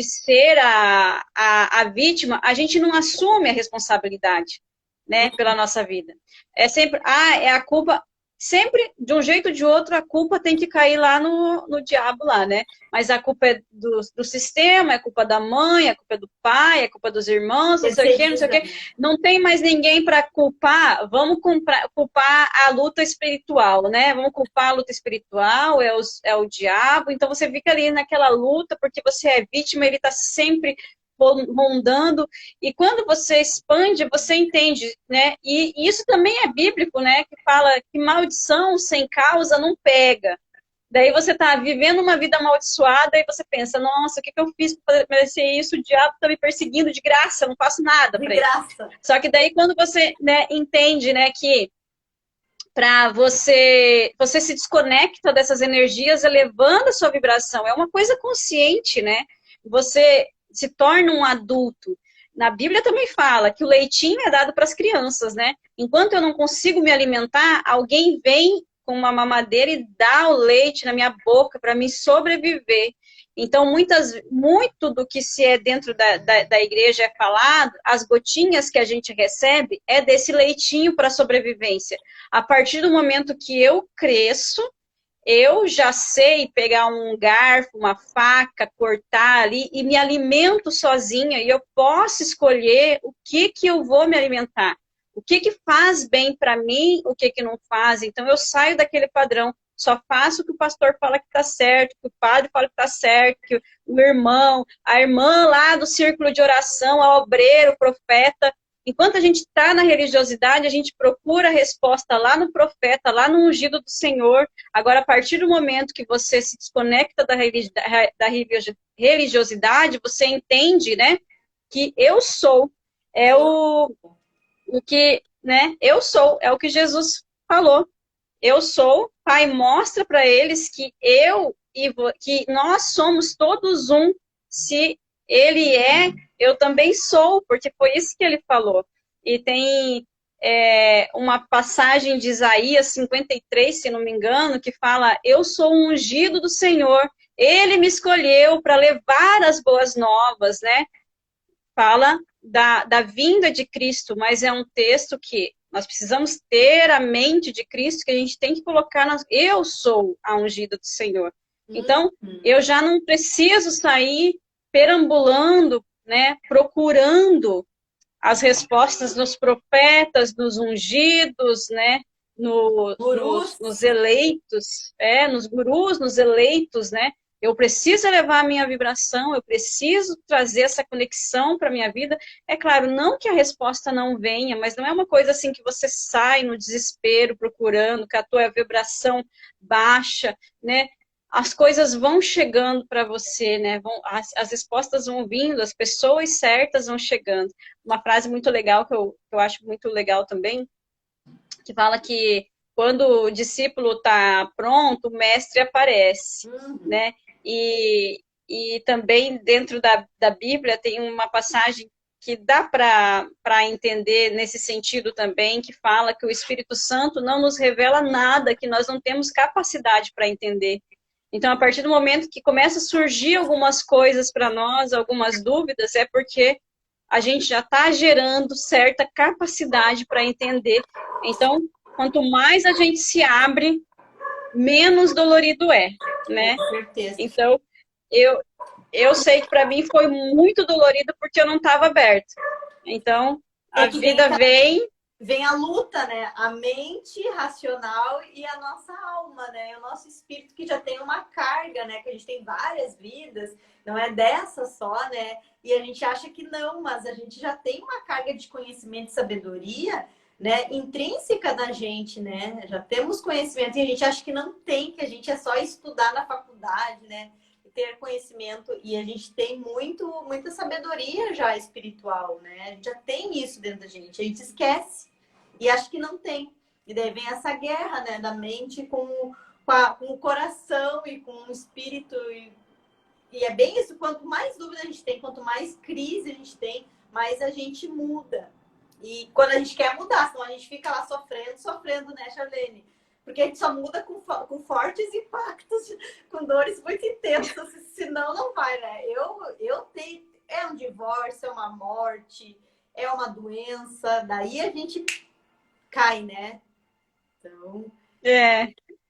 ser a vítima, a gente não assume a responsabilidade, né, pela nossa vida. É sempre, é a culpa... Sempre, de um jeito ou de outro, a culpa tem que cair lá no diabo lá, né? Mas a culpa é do sistema, é culpa da mãe, é culpa do pai, é culpa dos irmãos, não sei o quê, não sei o quê. Não tem mais ninguém para culpar, vamos culpar a luta espiritual, né? Vamos culpar a luta espiritual, é o diabo. Então você fica ali naquela luta porque você é vítima, ele está sempre rondando, e quando você expande, você entende, né? E isso também é bíblico, né? Que fala que maldição sem causa não pega. Daí você está vivendo uma vida amaldiçoada e você pensa, nossa, o que eu fiz para merecer isso? O diabo está me perseguindo de graça, eu não faço nada para ele. Só que daí quando você, né, entende, né, que para você se desconecta dessas energias, elevando a sua vibração, é uma coisa consciente, né? Você se torna um adulto. Na Bíblia também fala que o leitinho é dado para as crianças, né? Enquanto eu não consigo me alimentar, alguém vem com uma mamadeira e dá o leite na minha boca para me sobreviver. Então, muito do que se é dentro da igreja é falado, as gotinhas que a gente recebe é desse leitinho para sobrevivência. A partir do momento que eu cresço, eu já sei pegar um garfo, uma faca, cortar ali e me alimento sozinha e eu posso escolher o que eu vou me alimentar. O que faz bem para mim, o que não faz. Então eu saio daquele padrão, só faço o que o pastor fala que está certo, que o padre fala que está certo, que o irmão, a irmã lá do círculo de oração, a obreira, o profeta. Enquanto a gente está na religiosidade, a gente procura a resposta lá no profeta, lá no ungido do Senhor. Agora, a partir do momento que você se desconecta da religiosidade, você entende, né, que eu sou. É o que né? Eu sou, é o que Jesus falou. Eu sou, Pai, mostra para eles que que nós somos todos um. Se ele é, eu também sou, porque foi isso que ele falou. E tem uma passagem de Isaías 53, se não me engano, que fala: eu sou o ungido do Senhor, ele me escolheu para levar as boas novas, né? Fala da vinda de Cristo, mas é um texto que nós precisamos ter a mente de Cristo, que a gente tem que colocar eu sou a ungida do Senhor. Então, eu já não preciso sair perambulando, né, procurando as respostas nos profetas, nos ungidos, né, nos eleitos, nos gurus, nos eleitos, né? Eu preciso elevar a minha vibração, eu preciso trazer essa conexão para a minha vida. É claro, não que a resposta não venha, mas não é uma coisa assim que você sai no desespero procurando, que a tua vibração baixa, né? As coisas vão chegando para você, né? As respostas vão vindo, as pessoas certas vão chegando. Uma frase muito legal, que eu acho muito legal também, que fala que quando o discípulo está pronto, o mestre aparece, né? E também dentro da Bíblia tem uma passagem que dá para entender nesse sentido também, que fala que o Espírito Santo não nos revela nada que nós não temos capacidade para entender. Então, a partir do momento que começa a surgir algumas coisas para nós, algumas dúvidas, é porque a gente já está gerando certa capacidade para entender. Então, quanto mais a gente se abre, menos dolorido é, né? Com certeza. Então, eu sei que para mim foi muito dolorido porque eu não estava aberta. Então, a vida vem a luta, né? A mente racional e a nossa alma, né? O nosso espírito que já tem uma carga, né? Que a gente tem várias vidas, não é dessa só, né? E a gente acha que não, mas a gente já tem uma carga de conhecimento e sabedoria, né? Intrínseca da gente, né? Já temos conhecimento e a gente acha que não tem, que a gente é só estudar na faculdade, né? Ter conhecimento, e a gente tem muita sabedoria já espiritual, né? A gente já tem isso dentro da gente, a gente esquece e acha que não tem. E daí vem essa guerra, né, da mente com o coração e com o espírito. E é bem isso, quanto mais dúvida a gente tem, quanto mais crise a gente tem, mais a gente muda. E quando a gente quer mudar, senão a gente fica lá sofrendo, né, Charlene? Porque a gente só muda com fortes impactos, com dores muito intensas, senão não vai, né? Eu tenho, é um divórcio, é uma morte, é uma doença, daí a gente cai, né? Então...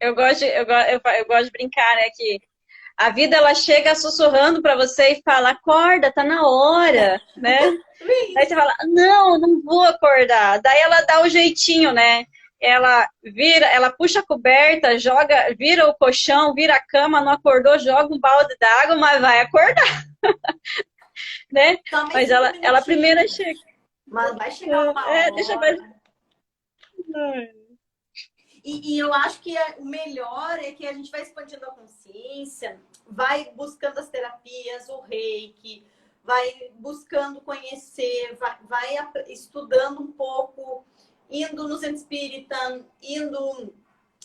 eu gosto de brincar, né, que a vida, ela chega sussurrando para você e fala: acorda, tá na hora, né? Aí você fala: não vou acordar. Daí ela dá o jeitinho, né? Ela puxa a coberta, vira o colchão, vira a cama, não acordou, joga um balde d'água, mas vai acordar. Né? Mas ela primeiro chega. Mas vai chegar uma hora. Deixa mais... E eu acho que o melhor é que a gente vai expandindo a consciência, vai buscando as terapias, o reiki, vai buscando conhecer, vai estudando um pouco, indo no centro espírita,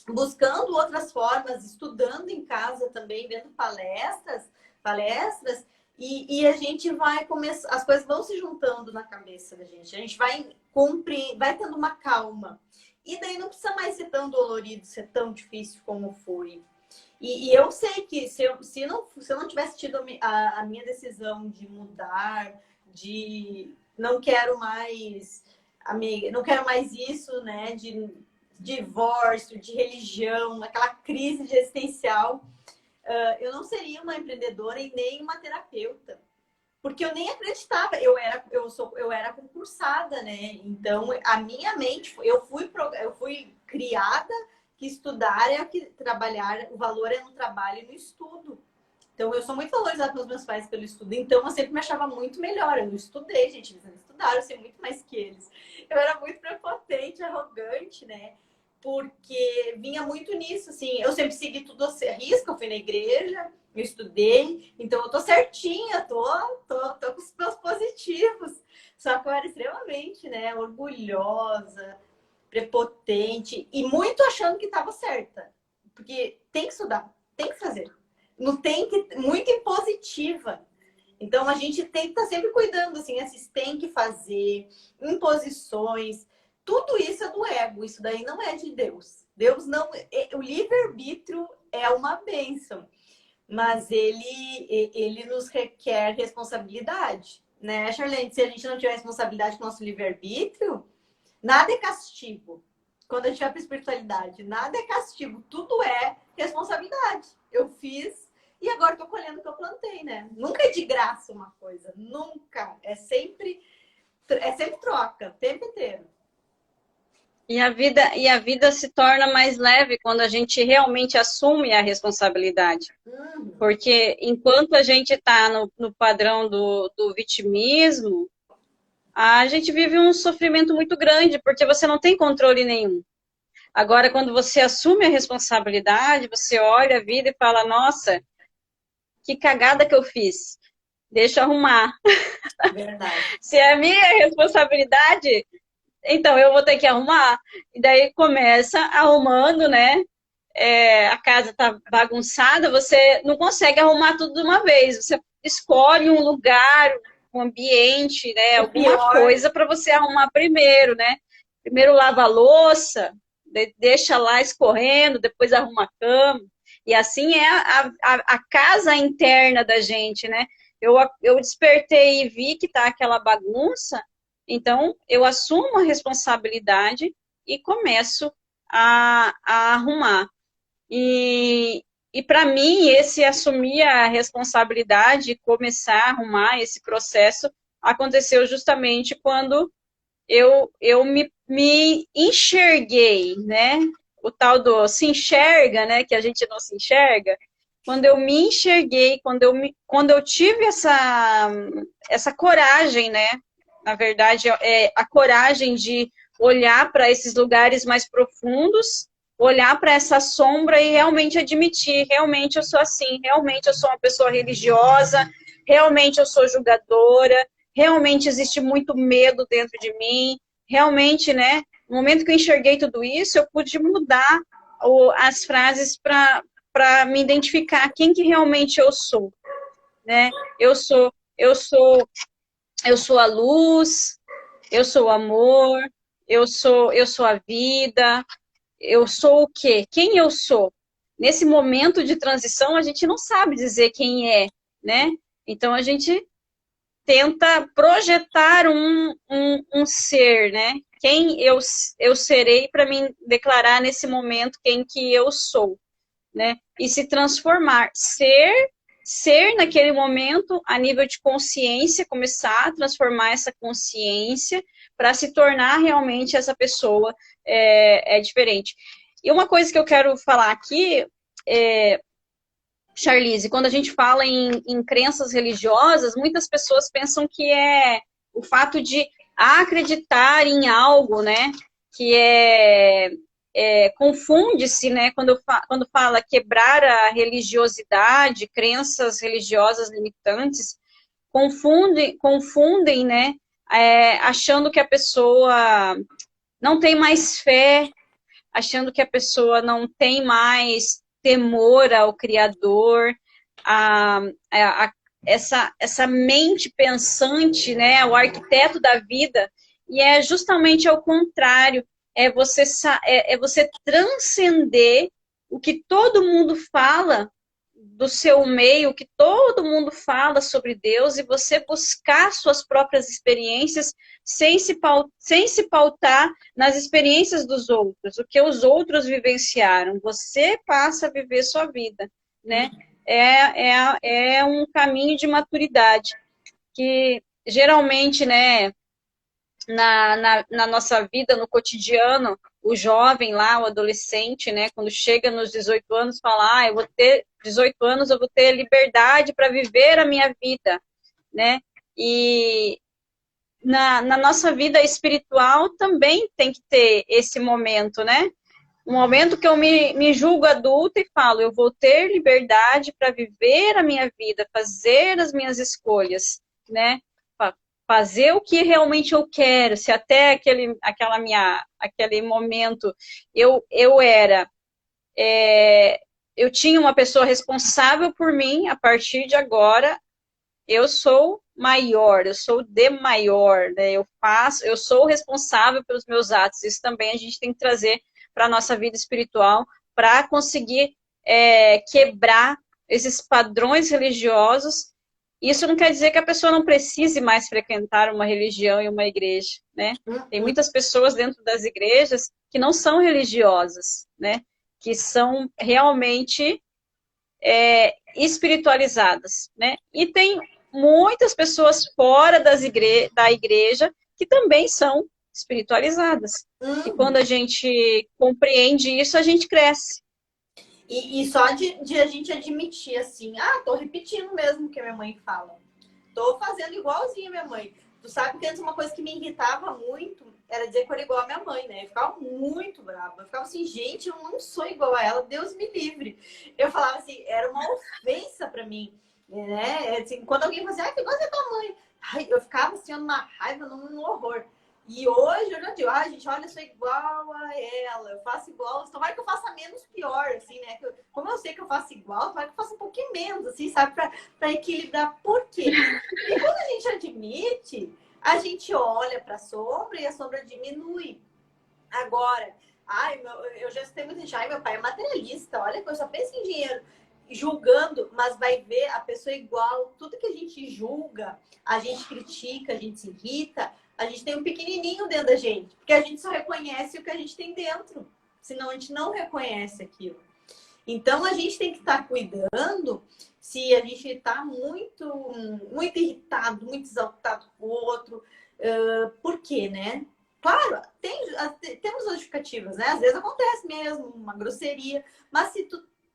buscando outras formas, estudando em casa também, vendo palestras, e a gente vai começar, as coisas vão se juntando na cabeça da gente, a gente vai tendo uma calma. E daí não precisa mais ser tão dolorido, ser tão difícil como foi. E eu sei que se eu não tivesse tido a minha decisão de mudar, de não quero mais isso, né? De divórcio, de religião, aquela crise existencial, eu não seria uma empreendedora e nem uma terapeuta. Porque eu nem acreditava, eu era concursada, né? Então, a minha mente, eu fui criada que estudar é que trabalhar, o valor é no trabalho e no estudo. Então, eu sou muito valorizada pelos meus pais pelo estudo. Então, eu sempre me achava muito melhor. Eu não estudei, gente, eles não estudaram, eu sei muito mais que eles. Eu era muito prepotente, arrogante, né? Porque vinha muito nisso, assim. Eu sempre segui tudo à risca, eu fui na igreja, eu estudei, então eu tô certinha, tô com os meus positivos. Só que eu era extremamente, né, orgulhosa, prepotente e muito achando que estava certa. Porque tem que estudar, tem que fazer. Não tem que, muito impositiva. Então a gente tem que estar sempre cuidando, assim, esses tem que fazer, imposições, tudo isso é do ego, isso daí não é de Deus. Deus não, o livre-arbítrio é uma bênção, mas ele nos requer responsabilidade, né, Charlene? Se a gente não tiver responsabilidade com o nosso livre-arbítrio, nada é castigo. Quando a gente vai para a espiritualidade, nada é castigo, tudo é responsabilidade. Eu fiz e agora estou colhendo o que eu plantei, né? Nunca é de graça uma coisa, nunca. É sempre troca, o tempo inteiro. E a vida se torna mais leve quando a gente realmente assume a responsabilidade. Porque enquanto a gente está no padrão do vitimismo, a gente vive um sofrimento muito grande, porque você não tem controle nenhum. Agora, quando você assume a responsabilidade, você olha a vida e fala, nossa, que cagada que eu fiz. Deixa eu arrumar. Verdade. Se é a minha responsabilidade, então eu vou ter que arrumar. E daí começa arrumando, né? A casa tá bagunçada, você não consegue arrumar tudo de uma vez. Você escolhe um lugar, um ambiente, né? Alguma coisa para você arrumar primeiro, né? Primeiro lava a louça, deixa lá escorrendo, depois arruma a cama. E assim é a casa interna da gente, né? Eu despertei e vi que tá aquela bagunça, então eu assumo a responsabilidade e começo a arrumar. E para mim, esse assumir a responsabilidade e começar a arrumar esse processo aconteceu justamente quando eu me enxerguei, né? O tal do se enxerga, né? Que a gente não se enxerga. Quando eu me enxerguei, quando eu tive essa coragem, né? Na verdade, a coragem de olhar para esses lugares mais profundos, olhar para essa sombra e realmente admitir, realmente eu sou assim, realmente eu sou uma pessoa religiosa, realmente eu sou julgadora, realmente existe muito medo dentro de mim, realmente, né, no momento que eu enxerguei tudo isso, eu pude mudar as frases para me identificar quem que realmente eu sou, né, eu sou a luz, eu sou o amor, eu sou a vida, eu sou o quê? Quem eu sou? Nesse momento de transição, a gente não sabe dizer quem é, né? Então, a gente tenta projetar um ser, né? Quem eu serei para me declarar nesse momento quem que eu sou, né? E se transformar, ser naquele momento a nível de consciência, começar a transformar essa consciência para se tornar realmente essa pessoa diferente. E uma coisa que eu quero falar aqui, Charlize, quando a gente fala em crenças religiosas, muitas pessoas pensam que é o fato de acreditar em algo, né? Que confunde-se, né? Quando fala quebrar a religiosidade, crenças religiosas limitantes, confundem, né? Achando que a pessoa não tem mais fé, achando que a pessoa não tem mais temor ao Criador, essa mente pensante, né, o arquiteto da vida, e é justamente ao contrário, é você transcender o que todo mundo fala do seu meio, o que todo mundo fala sobre Deus, e você buscar suas próprias experiências sem se pautar nas experiências dos outros, o que os outros vivenciaram. Você passa a viver sua vida, né? É um caminho de maturidade que geralmente, né, na nossa vida, no cotidiano, o jovem lá, o adolescente, né, quando chega nos 18 anos, fala, eu vou ter 18 anos, eu vou ter liberdade para viver a minha vida, né? E na nossa vida espiritual também tem que ter esse momento, né? Um momento que eu me julgo adulta e falo, eu vou ter liberdade para viver a minha vida, fazer as minhas escolhas, né? fazer o que realmente eu quero, se até aquele momento eu era, eu tinha uma pessoa responsável por mim, a partir de agora, eu sou maior, eu sou de maior, né? Eu sou responsável pelos meus atos. Isso também a gente tem que trazer para a nossa vida espiritual, para conseguir quebrar esses padrões religiosos. Isso não quer dizer que a pessoa não precise mais frequentar uma religião e uma igreja, né? Tem muitas pessoas dentro das igrejas que não são religiosas, né? Que são realmente espiritualizadas, né? E tem muitas pessoas fora da igreja que também são espiritualizadas. E quando a gente compreende isso, a gente cresce. E só de a gente admitir assim, tô repetindo mesmo o que a minha mãe fala. Tô fazendo igualzinho a minha mãe. Tu sabe que antes uma coisa que me irritava muito era dizer que eu era igual a minha mãe, né? Eu ficava muito brava. Eu ficava assim, gente, eu não sou igual a ela, Deus me livre. Eu falava assim, era uma ofensa pra mim, né? Assim, quando alguém fazia, que igual a tua mãe. Ai, eu ficava assim, numa raiva, num horror. E hoje eu já digo, gente, olha, eu sou igual a ela, eu faço igual, tomara que eu faça menos pior, assim, né? Como eu sei que eu faço igual, tomara que eu faça um pouquinho menos, assim, sabe? Pra equilibrar. Por quê? E quando a gente admite, a gente olha pra sombra e a sombra diminui. Agora, eu já escutei muita gente, meu pai é materialista, olha que eu só penso em dinheiro. Julgando, mas vai ver a pessoa igual, tudo que a gente julga, a gente critica, a gente se irrita, a gente tem um pequenininho dentro da gente, porque a gente só reconhece o que a gente tem dentro, senão a gente não reconhece aquilo. Então, a gente tem que estar cuidando se a gente está muito, muito irritado, muito exaltado com o outro. Por quê, né? Claro, temos justificativas, né? Às vezes acontece mesmo uma grosseria, mas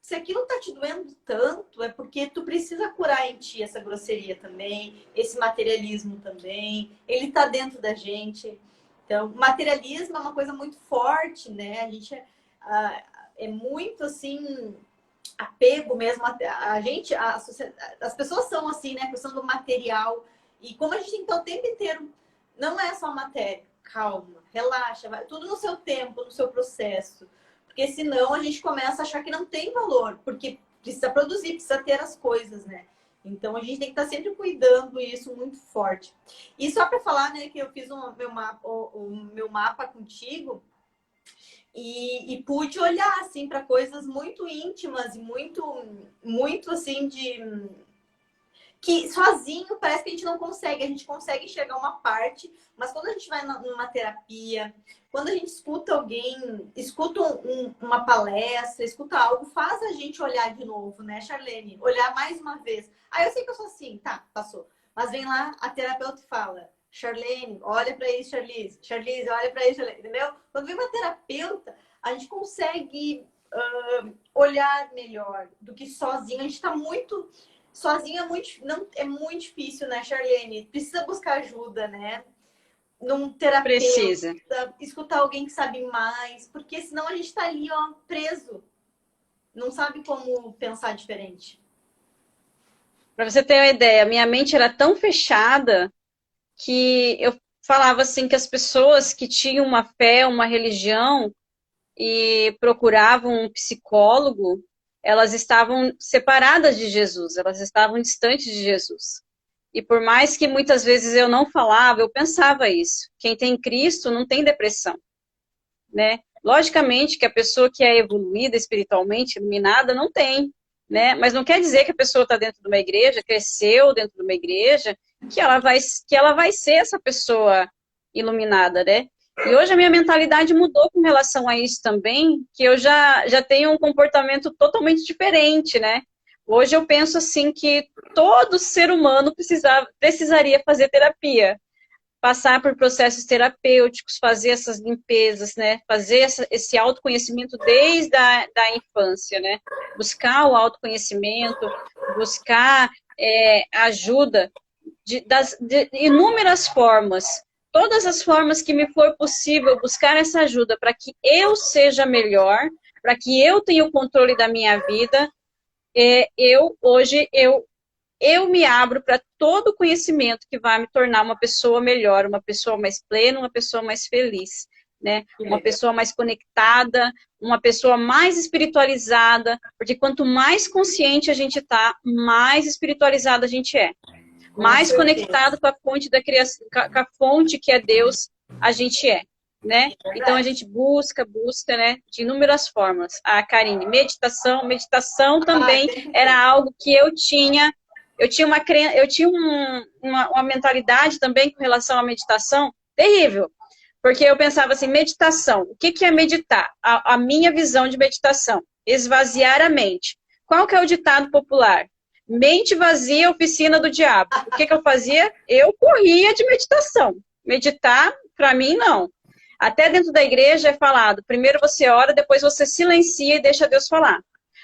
se aquilo tá te doendo tanto, é porque tu precisa curar em ti essa grosseria também, esse materialismo também, ele tá dentro da gente. Então, materialismo é uma coisa muito forte, né? A gente é muito, assim, apego mesmo. As pessoas são assim, né? A questão do material. E como a gente tem que estar o tempo inteiro, não é só matéria. Calma, relaxa, vai tudo no seu tempo, no seu processo. Porque senão a gente começa a achar que não tem valor, porque precisa produzir, precisa ter as coisas, né? Então a gente tem que estar sempre cuidando isso muito forte. E só para falar, né, que eu fiz o meu mapa contigo e pude olhar assim para coisas muito íntimas e muito assim que sozinho parece que a gente não consegue. A gente consegue enxergar uma parte, mas quando a gente vai numa terapia, quando a gente escuta alguém, escuta uma palestra, escuta algo, faz a gente olhar de novo, né, Charlene? Olhar mais uma vez. Eu sei que eu sou assim, tá, passou. Mas vem lá, a terapeuta fala, Charlene, olha para isso, Charlize. Charlize, olha para isso, Charlene. Entendeu? Quando vem uma terapeuta, a gente consegue olhar melhor do que sozinho. A gente está muito... Sozinho é muito difícil, né, Charlene? Precisa buscar ajuda, né? Num terapeuta, Precisa. Escutar alguém que sabe mais, porque senão a gente tá ali, preso. Não sabe como pensar diferente. Para você ter uma ideia, minha mente era tão fechada que eu falava assim que as pessoas que tinham uma fé, uma religião e procuravam um psicólogo, elas estavam separadas de Jesus, elas estavam distantes de Jesus. E por mais que muitas vezes eu não falava, eu pensava isso. Quem tem Cristo não tem depressão, né? Logicamente que a pessoa que é evoluída espiritualmente, iluminada, não tem, né? Mas não quer dizer que a pessoa está dentro de uma igreja, cresceu dentro de uma igreja, que ela vai ser essa pessoa iluminada, né? E hoje a minha mentalidade mudou com relação a isso também, que eu já tenho um comportamento totalmente diferente, né? Hoje eu penso assim que todo ser humano precisaria fazer terapia, passar por processos terapêuticos, fazer essas limpezas, né? Fazer esse autoconhecimento desde da infância, né? Buscar o autoconhecimento, buscar ajuda de inúmeras formas. Todas as formas que me for possível buscar essa ajuda para que eu seja melhor, para que eu tenha o controle da minha vida, hoje eu eu me abro para todo conhecimento que vai me tornar uma pessoa melhor, uma pessoa mais plena, uma pessoa mais feliz, né? Uma pessoa mais conectada, uma pessoa mais espiritualizada, porque quanto mais consciente a gente tá, mais espiritualizada a gente é. Mais conectado com a fonte da criação, com a fonte que é Deus, a gente é, né? Então a gente busca, né, de inúmeras formas. A Karine, meditação também era algo que eu tinha uma mentalidade também com relação à meditação terrível, porque eu pensava assim, meditação, o que é meditar? A minha visão de meditação, esvaziar a mente. Qual que é o ditado popular? Mente vazia, oficina do diabo. O que eu fazia? Eu corria de meditação. Meditar, para mim, não. Até dentro da igreja é falado, primeiro você ora, depois você silencia e deixa Deus falar.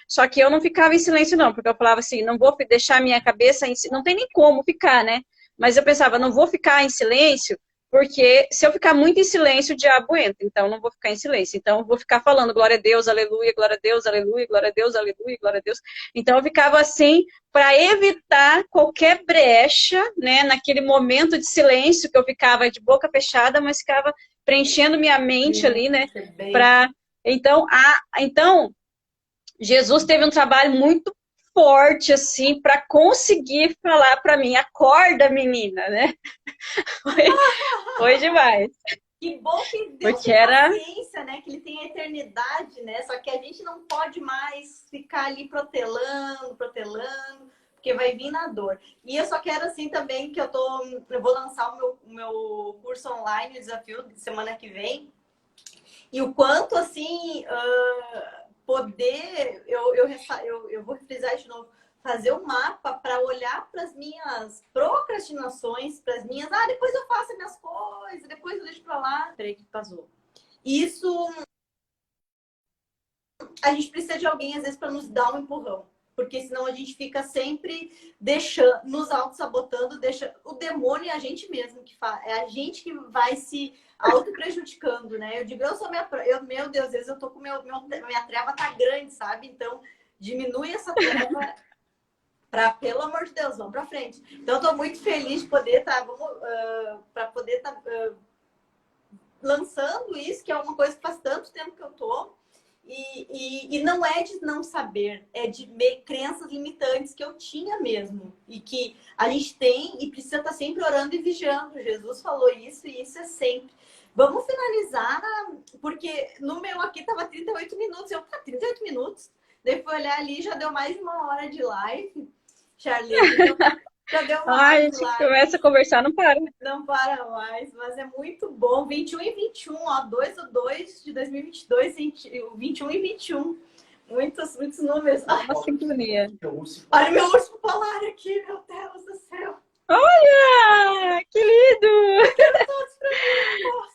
Só que eu não ficava em silêncio, não, porque eu falava assim, não vou deixar minha cabeça em silêncio, não tem nem como ficar, né? Mas eu pensava, não vou ficar em silêncio, porque se eu ficar muito em silêncio, o diabo entra, então não vou ficar em silêncio. Então eu vou ficar falando glória a Deus, aleluia, glória a Deus, aleluia, glória a Deus, aleluia, glória a Deus. Então eu ficava assim, para evitar qualquer brecha, né, naquele momento de silêncio que eu ficava de boca fechada, mas ficava preenchendo minha mente ali, né, para... Então, Jesus teve um trabalho muito forte, assim, para conseguir falar para mim, acorda, menina, né? Foi demais. Que bom que Deus tem paciência, né? Que Ele tem a eternidade, né? Só que a gente não pode mais ficar ali protelando, porque vai vir na dor. E eu só quero, assim, também, que eu vou lançar o meu curso online, o desafio de semana que vem. E o quanto, assim, poder... Eu vou frisar de novo. Fazer um mapa para olhar para as minhas procrastinações, para as minhas... depois eu faço as minhas coisas, depois eu deixo para lá. Peraí que passou. Isso... A gente precisa de alguém, às vezes, para nos dar um empurrão. Porque senão a gente fica sempre nos auto-sabotando, o demônio é a gente mesmo que faz. É a gente que vai se auto-prejudicando, né? Eu digo, meu Deus, às vezes eu tô com minha treva tá grande, sabe? Então, diminui essa treva pelo amor de Deus, vamos pra frente. Então, eu tô muito feliz de poder estar lançando isso, que é uma coisa que faz tanto tempo que eu tô. E não é de não saber, é de crenças limitantes que eu tinha mesmo. E que a gente tem e precisa estar sempre orando e vigiando. Jesus falou isso e isso é sempre. Vamos finalizar, porque no meu aqui tava 38 minutos. 38 minutos. Daí fui olhar ali, já deu mais de 1 hora de live. Charlene, já deu uma hora a gente começa a conversar, não para. Não para mais, mas é muito bom. 21 e 21, ó, 2/2 de 2022, 21 e 21. Muitos números. Uma sincronia. Olha o meu urso polar aqui, meu Deus do céu. Olha, que lindo! Eu quero todos pra mim, nossa.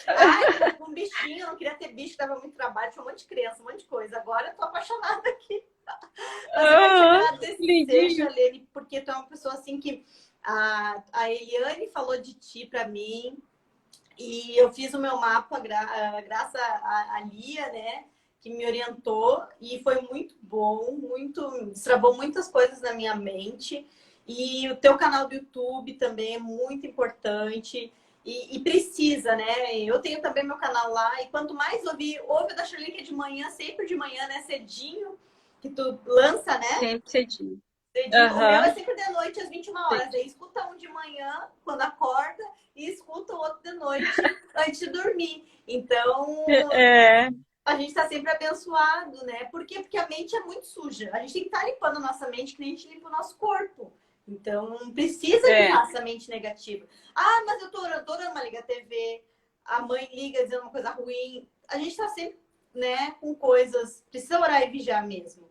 Ai, um bichinho, eu não queria ter bicho, dava muito trabalho, tinha um monte de criança, um monte de coisa. Agora eu tô apaixonada aqui. Mas eu quero te agradecer, Charlene, porque tu é uma pessoa assim que a Eliane falou de ti pra mim e eu fiz o meu mapa graças a Lia, né, que me orientou e foi muito bom, destravou muitas coisas na minha mente. E o teu canal do YouTube também é muito importante e precisa, né? Eu tenho também meu canal lá e quanto mais ouve da Charlene, que é de manhã, sempre de manhã, né, cedinho, que tu lança, né? Sempre cedinho. O meu é sempre de noite, às 21 horas. Aí escuta um de manhã, quando acorda, e escuta o outro de noite, antes de dormir. Então, a gente tá sempre abençoado, né? Por quê? Porque a mente é muito suja. A gente tem que estar limpando a nossa mente, que nem a gente limpa o nosso corpo. Então, precisa limpar essa mente negativa. Mas eu tô orando uma Liga TV, a mãe liga dizendo uma coisa ruim. A gente tá sempre, né, com coisas... Precisa orar e vigiar mesmo.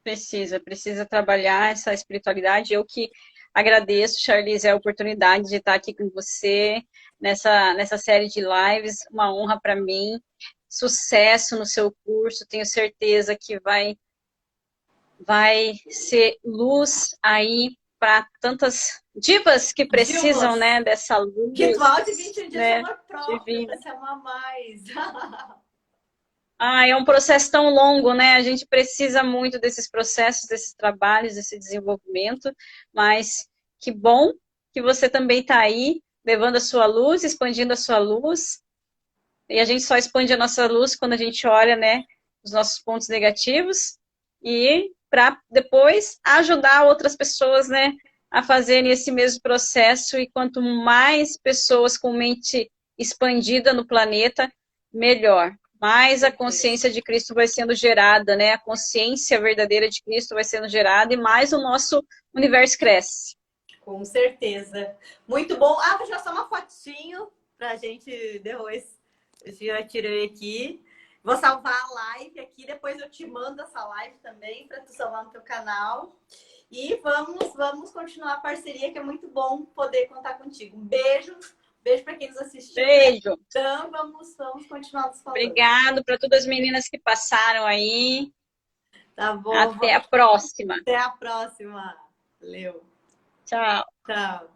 Precisa trabalhar essa espiritualidade. Eu que agradeço, Charlize, a oportunidade de estar aqui com você nessa série de lives. Uma honra para mim. Sucesso no seu curso. Tenho certeza que vai ser luz aí para tantas divas que precisam, né, dessa luz. Ritual de 21 dias de amor próprio, para se amar mais. Ah, é um processo tão longo, né? A gente precisa muito desses processos, desses trabalhos, desse desenvolvimento, mas que bom que você também está aí, levando a sua luz, expandindo a sua luz, e a gente só expande a nossa luz quando a gente olha, né, os nossos pontos negativos, e para depois ajudar outras pessoas, né, a fazerem esse mesmo processo, e quanto mais pessoas com mente expandida no planeta, melhor. Mais a Certeza. consciência de Cristo vai sendo gerada, né? A consciência verdadeira de Cristo vai sendo gerada e mais o nosso universo cresce. Com certeza. Muito bom. Ah, vou tirar só uma fotinho pra gente depois. Eu já tirei aqui. Vou salvar a live aqui, depois eu te mando essa live também para tu salvar no teu canal. E vamos continuar a parceria, que é muito bom poder contar contigo. Um beijo, beijo para quem nos assistiu. Beijo. Então, vamos continuar nos falando. Obrigado para todas as meninas que passaram aí. Tá bom? Até a próxima. Até a próxima. Valeu. Tchau. Tchau.